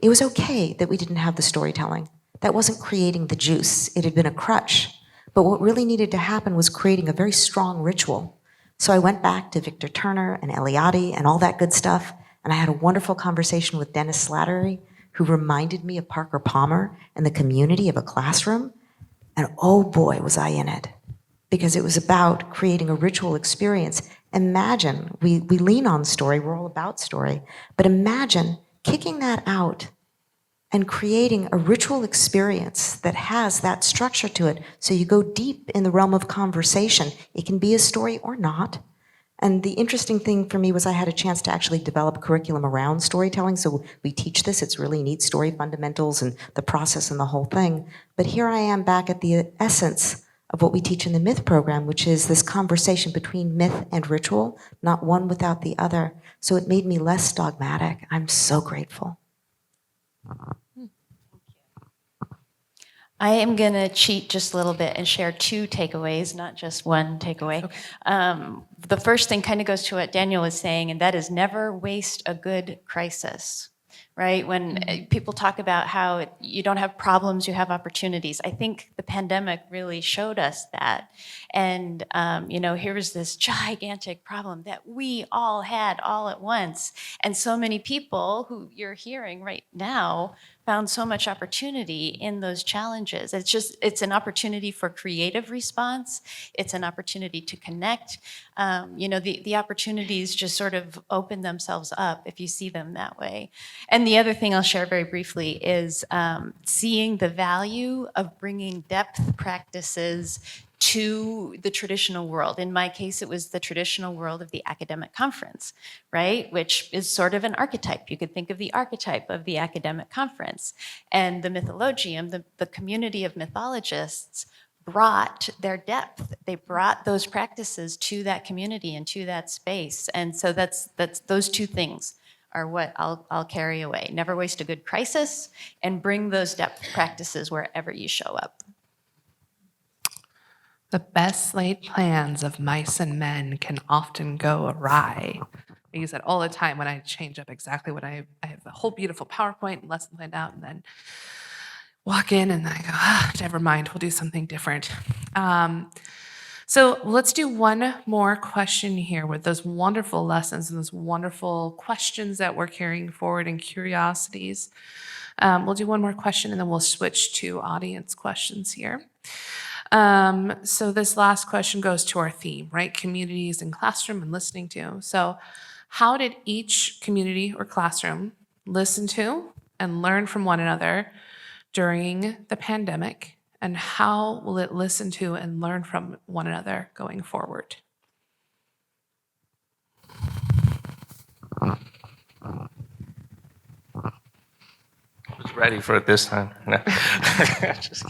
D: it was okay that we didn't have the storytelling. That wasn't creating the juice. It had been a crutch. But what really needed to happen was creating a very strong ritual. So I went back to Victor Turner and Eliade and all that good stuff, and I had a wonderful conversation with Dennis Slattery, who reminded me of Parker Palmer and the community of a classroom. And oh boy, was I in it. Because it was about creating a ritual experience. Imagine, we lean on story, we're all about story, but imagine kicking that out and creating a ritual experience that has that structure to it. So you go deep in the realm of conversation. It can be a story or not. And the interesting thing for me was I had a chance to actually develop a curriculum around storytelling. So we teach this, it's really neat, story fundamentals and the process and the whole thing. But here I am back at the essence of what we teach in the myth program, which is this conversation between myth and ritual, not one without the other. So it made me less dogmatic. I'm so grateful.
C: I am going to cheat just a little bit and share 2 takeaways, not just one takeaway. Okay. The first thing kind of goes to what Daniel was saying, and that is never waste a good crisis, right? When people talk about how you don't have problems, you have opportunities. I think the pandemic really showed us that. And, here was this gigantic problem that we all had all at once. And so many people who you're hearing right now found so much opportunity in those challenges. It's an opportunity for creative response. It's an opportunity to connect. The opportunities just sort of open themselves up if you see them that way. And the other thing I'll share very briefly is seeing the value of bringing depth practices to the traditional world. In my case, it was the traditional world of the academic conference, right? Which is sort of an archetype. You could think of the archetype of the academic conference. And the mythologium, the community of mythologists, brought their depth. They brought those practices to that community and to that space. And so that's those 2 things are what I'll carry away. Never waste a good crisis, and bring those depth practices wherever you show up.
A: The best laid plans of mice and men can often go awry. I use that all the time when I change up exactly what I have a whole beautiful PowerPoint and lesson planned out, and then walk in and then I go, never mind, we'll do something different. So let's do one more question here with those wonderful lessons and those wonderful questions that we're carrying forward and curiosities. We'll do one more question and then we'll switch to audience questions here. So this last question goes to our theme, right? Communities and classroom and listening to. So how did each community or classroom listen to and learn from one another during the pandemic? And how will it listen to and learn from one another going forward?
G: I was ready for it this time. No. Just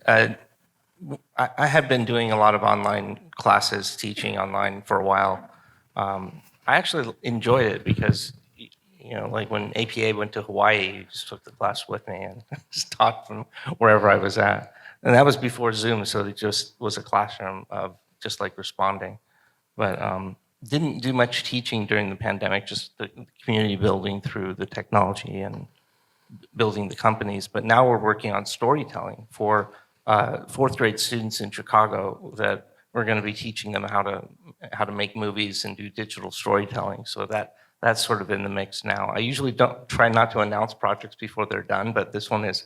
G: I have been doing a lot of online classes, teaching online for a while. I actually enjoyed it because, like when APA went to Hawaii, I just took the class with me and just taught from wherever I was at. And that was before Zoom, so it just was a classroom of just like responding. But didn't do much teaching during the pandemic, just the community building through the technology and building the companies. But now we're working on storytelling for 4th grade students in Chicago that we're going to be teaching them how to make movies and do digital storytelling. So that's sort of in the mix now. I usually try not to announce projects before they're done, but this one is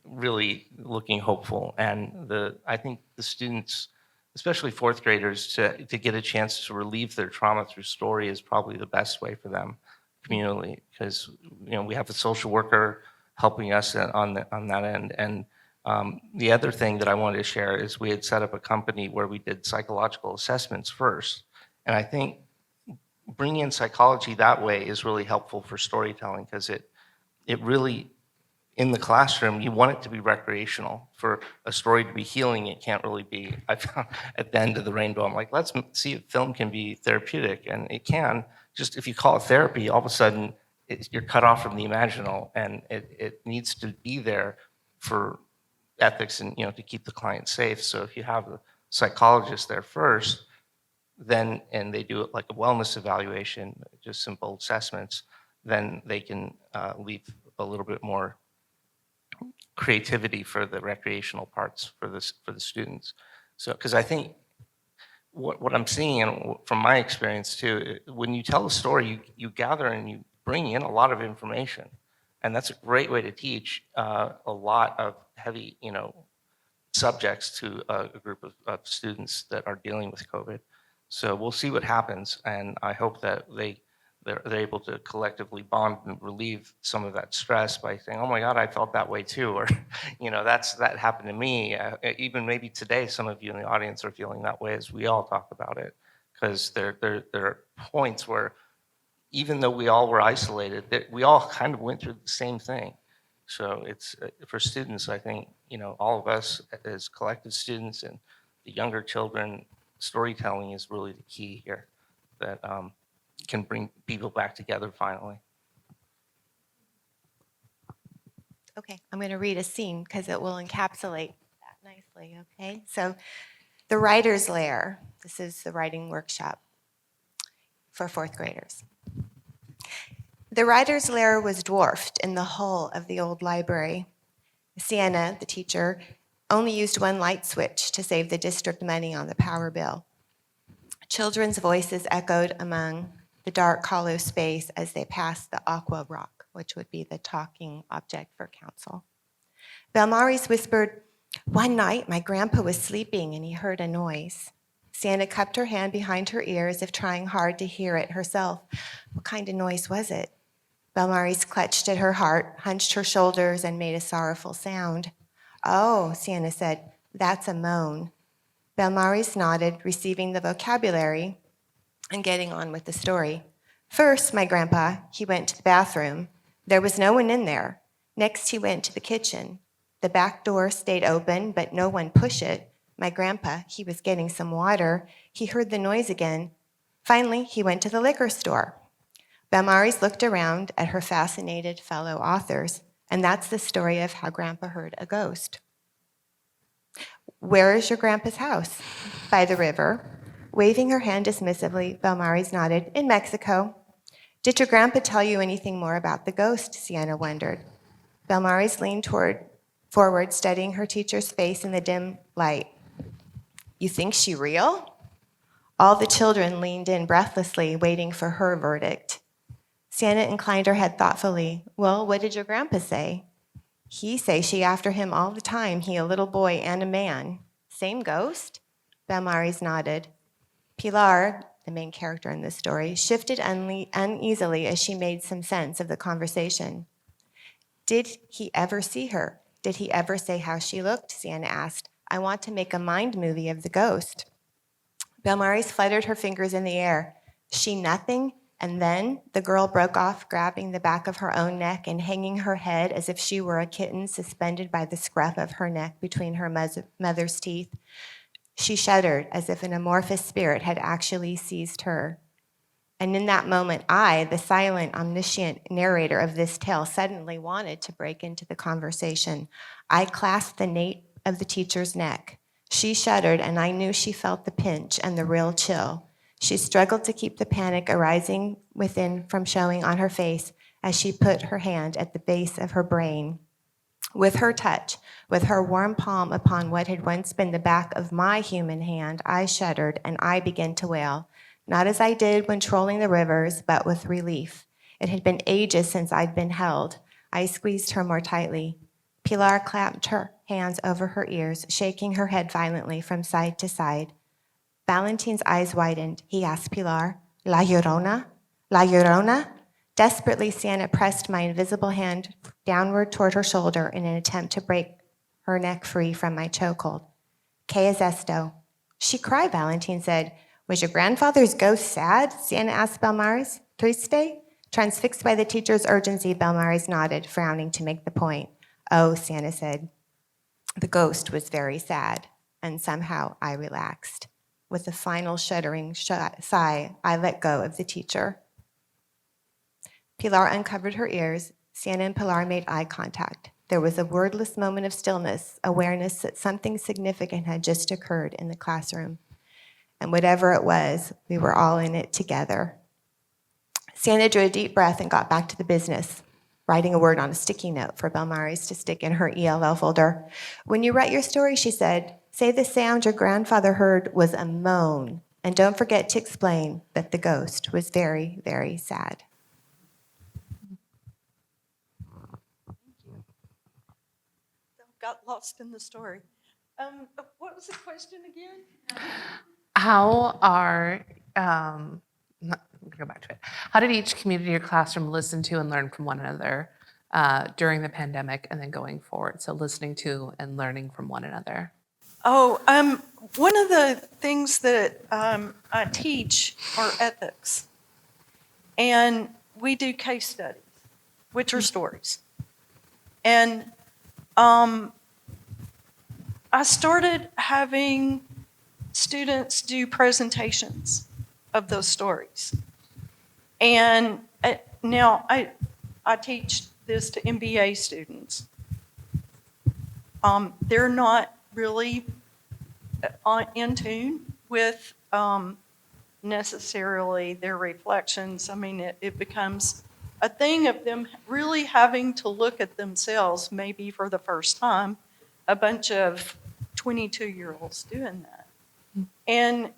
G: really looking hopeful. And I think the students, especially 4th graders, to get a chance to relieve their trauma through story is probably the best way for them communally, because we have a social worker helping us on that end. And the other thing that I wanted to share is we had set up a company where we did psychological assessments first. And I think bringing in psychology that way is really helpful for storytelling, because it really, in the classroom, you want it to be recreational. For a story to be healing, it can't really be. I found at the end of the rainbow, I'm like, let's see if film can be therapeutic. And it can, just if you call it therapy, all of a sudden you're cut off from the imaginal, and it needs to be there for ethics and, to keep the client safe. So if you have a psychologist there first, then, and they do it like a wellness evaluation, just simple assessments, then they can leave a little bit more creativity for the recreational parts for the students. So, because I think what I'm seeing, and from my experience too, when you tell a story, you gather and you bring in a lot of information, and that's a great way to teach a lot of heavy, subjects to a group of students that are dealing with COVID. So we'll see what happens, and I hope that they're able to collectively bond and relieve some of that stress by saying, "Oh my God, I felt that way too," or, that happened to me. Even maybe today, some of you in the audience are feeling that way as we all talk about it, because there are points where, even though we all were isolated, we all kind of went through the same thing. So it's for students, I think, all of us as collective students and the younger children, storytelling is really the key here that can bring people back together finally.
F: Okay, I'm going to read a scene because it will encapsulate that nicely, okay? So, the writer's lair. This is the writing workshop for fourth graders. The writer's lair was dwarfed in the hull of the old library. Sienna, the teacher, only used one light switch to save the district money on the power bill. Children's voices echoed among the dark, hollow space as they passed the aqua rock, which would be the talking object for council. Belmaris whispered, "One night, my grandpa was sleeping and he heard a noise." Sienna cupped her hand behind her ear as if trying hard to hear it herself. What kind of noise was it? Belmaris clutched at her heart, hunched her shoulders, and made a sorrowful sound. "Oh," Sienna said, "that's a moan." Belmaris nodded, receiving the vocabulary and getting on with the story. "First, my grandpa, he went to the bathroom. There was no one in there. Next, he went to the kitchen. The back door stayed open, but no one pushed it. My grandpa, he was getting some water. He heard the noise again. Finally, he went to the liquor store." Belmaris looked around at her fascinated fellow authors, and that's the story of how Grandpa heard a ghost. "Where is your grandpa's house?" "By the river." Waving her hand dismissively, Belmaris nodded, "In Mexico." "Did your grandpa tell you anything more about the ghost?" Sienna wondered. Belmaris leaned forward, studying her teacher's face in the dim light. "You think she real?" All the children leaned in breathlessly, waiting for her verdict. Sienna inclined her head thoughtfully. "Well, what did your grandpa say?" "He say she after him all the time, he a little boy and a man." "Same ghost?" Belmaris nodded. Pilar, the main character in this story, shifted uneasily as she made some sense of the conversation. "Did he ever see her? Did he ever say how she looked?" Sienna asked. "I want to make a mind movie of the ghost." Belmaris fluttered her fingers in the air. "She nothing?" And then the girl broke off, grabbing the back of her own neck and hanging her head as if she were a kitten suspended by the scruff of her neck between her mother's teeth. She shuddered as if an amorphous spirit had actually seized her. And in that moment, I, the silent, omniscient narrator of this tale, suddenly wanted to break into the conversation. I clasped the nape of the teacher's neck. She shuddered, and I knew she felt the pinch and the real chill. She struggled to keep the panic arising within from showing on her face as she put her hand at the base of her brain. With her touch, with her warm palm upon what had once been the back of my human hand, I shuddered and I began to wail, not as I did when trolling the rivers, but with relief. It had been ages since I'd been held. I squeezed her more tightly. Pilar clapped her hands over her ears, shaking her head violently from side to side. Valentin's eyes widened. He asked Pilar, "La Llorona? La Llorona?" Desperately, Sienna pressed my invisible hand downward toward her shoulder in an attempt to break her neck free from my chokehold. "Que es esto?" "She cried," Valentin said. "Was your grandfather's ghost sad?" Sienna asked Belmaris. "Triste?" Transfixed by the teacher's urgency, Belmaris nodded, frowning to make the point. "Oh," Sienna said. The ghost was very sad, and somehow I relaxed. With a final shuddering sigh, I let go of the teacher. Pilar uncovered her ears. Sienna and Pilar made eye contact. There was a wordless moment of stillness, awareness that something significant had just occurred in the classroom. And whatever it was, we were all in it together. Sienna drew a deep breath and got back to the business, writing a word on a sticky note for Belmaris to stick in her ELL folder. When you write your story, she said, say the sound your grandfather heard was a moan. And don't forget to explain that the ghost was very, very sad.
E: Got lost in the story. What was the question again?
A: How are, I'm gonna go back to it. How did each community or classroom listen to and learn from one another during the pandemic and then going forward? So listening to and learning from one another.
E: Oh, one of the things that I teach are ethics. And we do case studies, which are stories. And I started having students do presentations of those stories. And now I teach this to MBA students. They're not really in tune with necessarily their reflections. I mean, it becomes a thing of them really having to look at themselves, maybe for the first time, a bunch of 22-year-olds doing that. And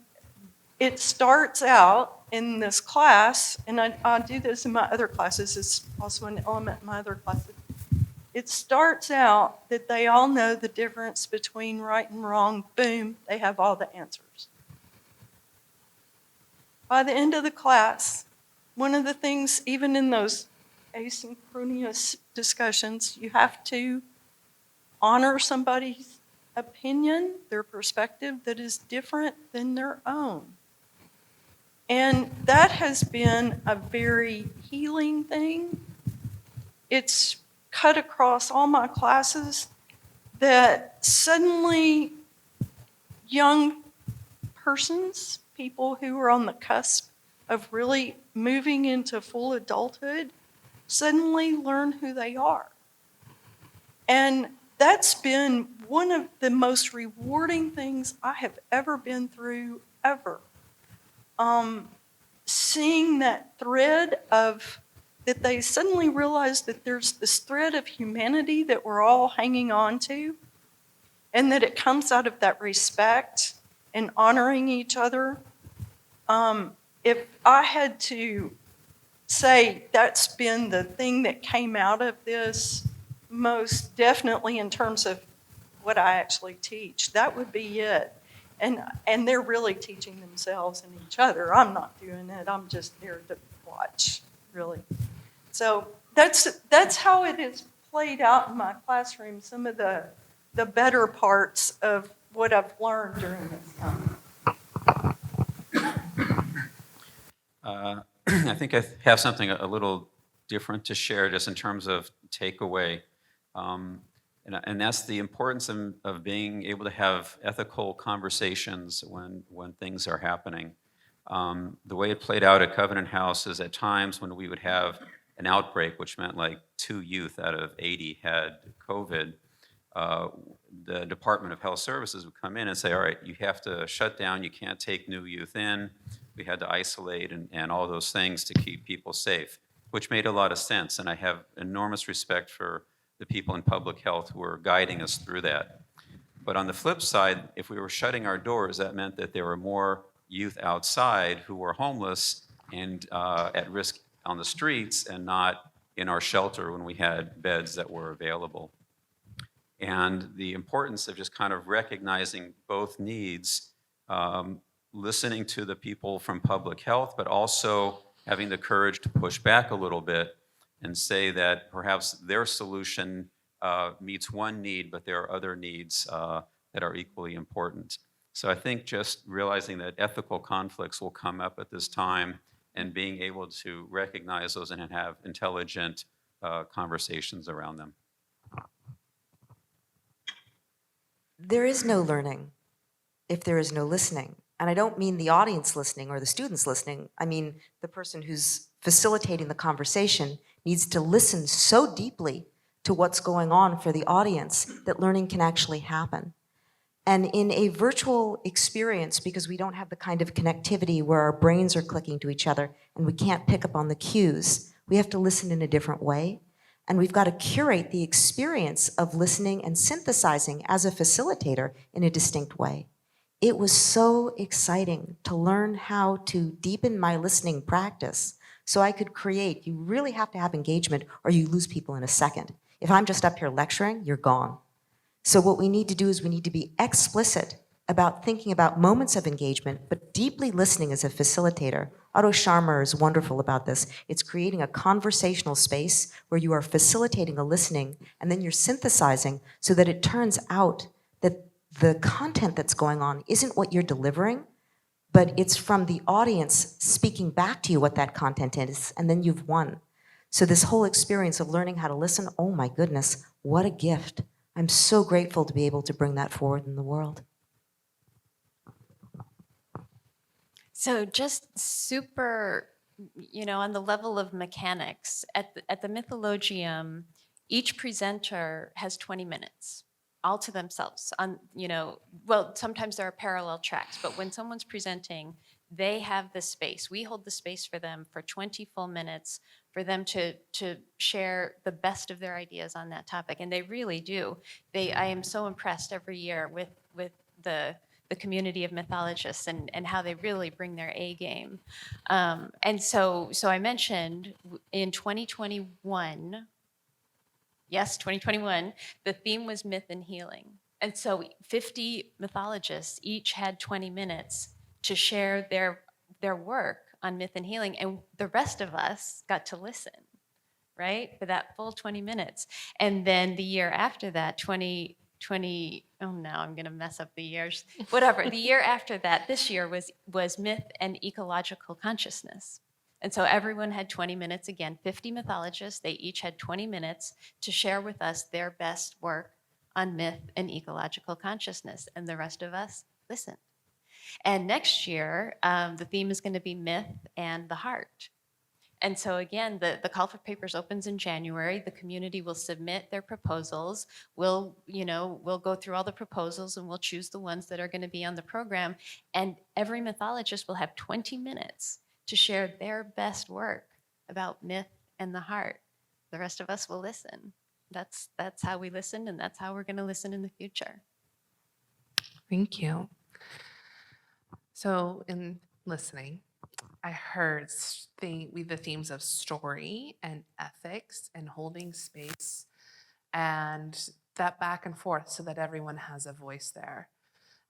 E: it starts out in this class, and I do this in my other classes, it's also an element in my other classes. It starts out that they all know the difference between right and wrong. Boom, they have all the answers. By the end of the class, one of the things, even in those asynchronous discussions, you have to honor somebody's opinion, their perspective that is different than their own. And that has been a very healing thing. It's cut across all my classes that suddenly young persons, people who are on the cusp of really moving into full adulthood, suddenly learn who they are. And that's been one of the most rewarding things I have ever been through, ever. Seeing that thread of, that they suddenly realize that there's this thread of humanity that we're all hanging on to, and that it comes out of that respect and honoring each other. If I had to say that's been the thing that came out of this, most definitely in terms of what I actually teach, that would be it. And they're really teaching themselves and each other. I'm not doing it. I'm just there to watch, really. So that's how it has played out in my classroom, some of the better parts of what I've learned during this time.
B: I think I have something a little different to share just in terms of takeaway. And that's the importance of being able to have ethical conversations when things are happening. The way it played out at Covenant House is at times when we would have an outbreak, which meant like 2 youth out of 80 had COVID, the Department of Health Services would come in and say, all right, you have to shut down, you can't take new youth in. We had to isolate and all those things to keep people safe, which made a lot of sense. And I have enormous respect for the people in public health who were guiding us through that. But on the flip side, if we were shutting our doors, that meant that there were more youth outside who were homeless and at risk on the streets and not in our shelter when we had beds that were available. And the importance of just kind of recognizing both needs, listening to the people from public health, but also having the courage to push back a little bit and say that perhaps their solution meets one need, but there are other needs that are equally important. So I think just realizing that ethical conflicts will come up at this time and being able to recognize those and have intelligent conversations around them.
D: There is no learning if there is no listening. And I don't mean the audience listening or the students listening. I mean the person who's facilitating the conversation needs to listen so deeply to what's going on for the audience that learning can actually happen. And in a virtual experience, because we don't have the kind of connectivity where our brains are clicking to each other and we can't pick up on the cues, we have to listen in a different way. And we've got to curate the experience of listening and synthesizing as a facilitator in a distinct way. It was so exciting to learn how to deepen my listening practice so I could create. You really have to have engagement or you lose people in a second. If I'm just up here lecturing, you're gone. So what we need to do is we need to be explicit about thinking about moments of engagement, but deeply listening as a facilitator. Otto Scharmer is wonderful about this. It's creating a conversational space where you are facilitating a listening and then you're synthesizing so that it turns out that the content that's going on isn't what you're delivering, but it's from the audience speaking back to you what that content is, and then you've won. So this whole experience of learning how to listen, oh my goodness, what a gift. I'm so grateful to be able to bring that forward in the world.
C: So just super, on the level of mechanics, at the Mythologium, each presenter has 20 minutes, all to themselves. Sometimes there are parallel tracks, but when someone's presenting, they have the space. We hold the space for them for 20 full minutes for them to share the best of their ideas on that topic, and they really do. I am so impressed every year with the community of mythologists and how they really bring their A game. And so I mentioned in 2021, yes, 2021, the theme was myth and healing. And so 50 mythologists each had 20 minutes to share their work on myth and healing, and the rest of us got to listen, right, for that full 20 minutes. And then the year after that, 2020, oh no, I'm gonna mess up the years, whatever. The year after that, this year was myth and ecological consciousness. And so everyone had 20 minutes, again, 50 mythologists, they each had 20 minutes to share with us their best work on myth and ecological consciousness, and the rest of us listened. And next year, the theme is going to be myth and the heart. And so again, the call for papers opens in January. The community will submit their proposals. We'll go through all the proposals and we'll choose the ones that are going to be on the program. And every mythologist will have 20 minutes to share their best work about myth and the heart. The rest of us will listen. That's how we listen, and that's how we're going to listen in the future.
A: Thank you. So in listening, I heard the themes of story and ethics and holding space and that back and forth so that everyone has a voice there.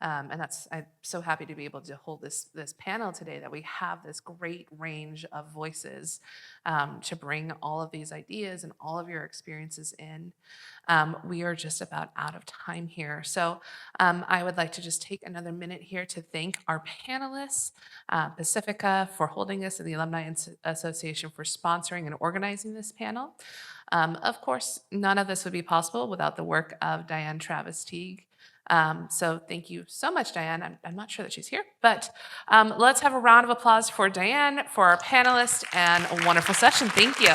A: And I'm so happy to be able to hold this panel today, that we have this great range of voices to bring all of these ideas and all of your experiences in. We are just about out of time here. So I would like to just take another minute here to thank our panelists, Pacifica for holding us, and the Alumni Association for sponsoring and organizing this panel. Of course, none of this would be possible without the work of Diane Travis Teague. So thank you so much, Diane. I'm not sure that she's here, but let's have a round of applause for Diane, for our panelists, and a wonderful session. Thank you.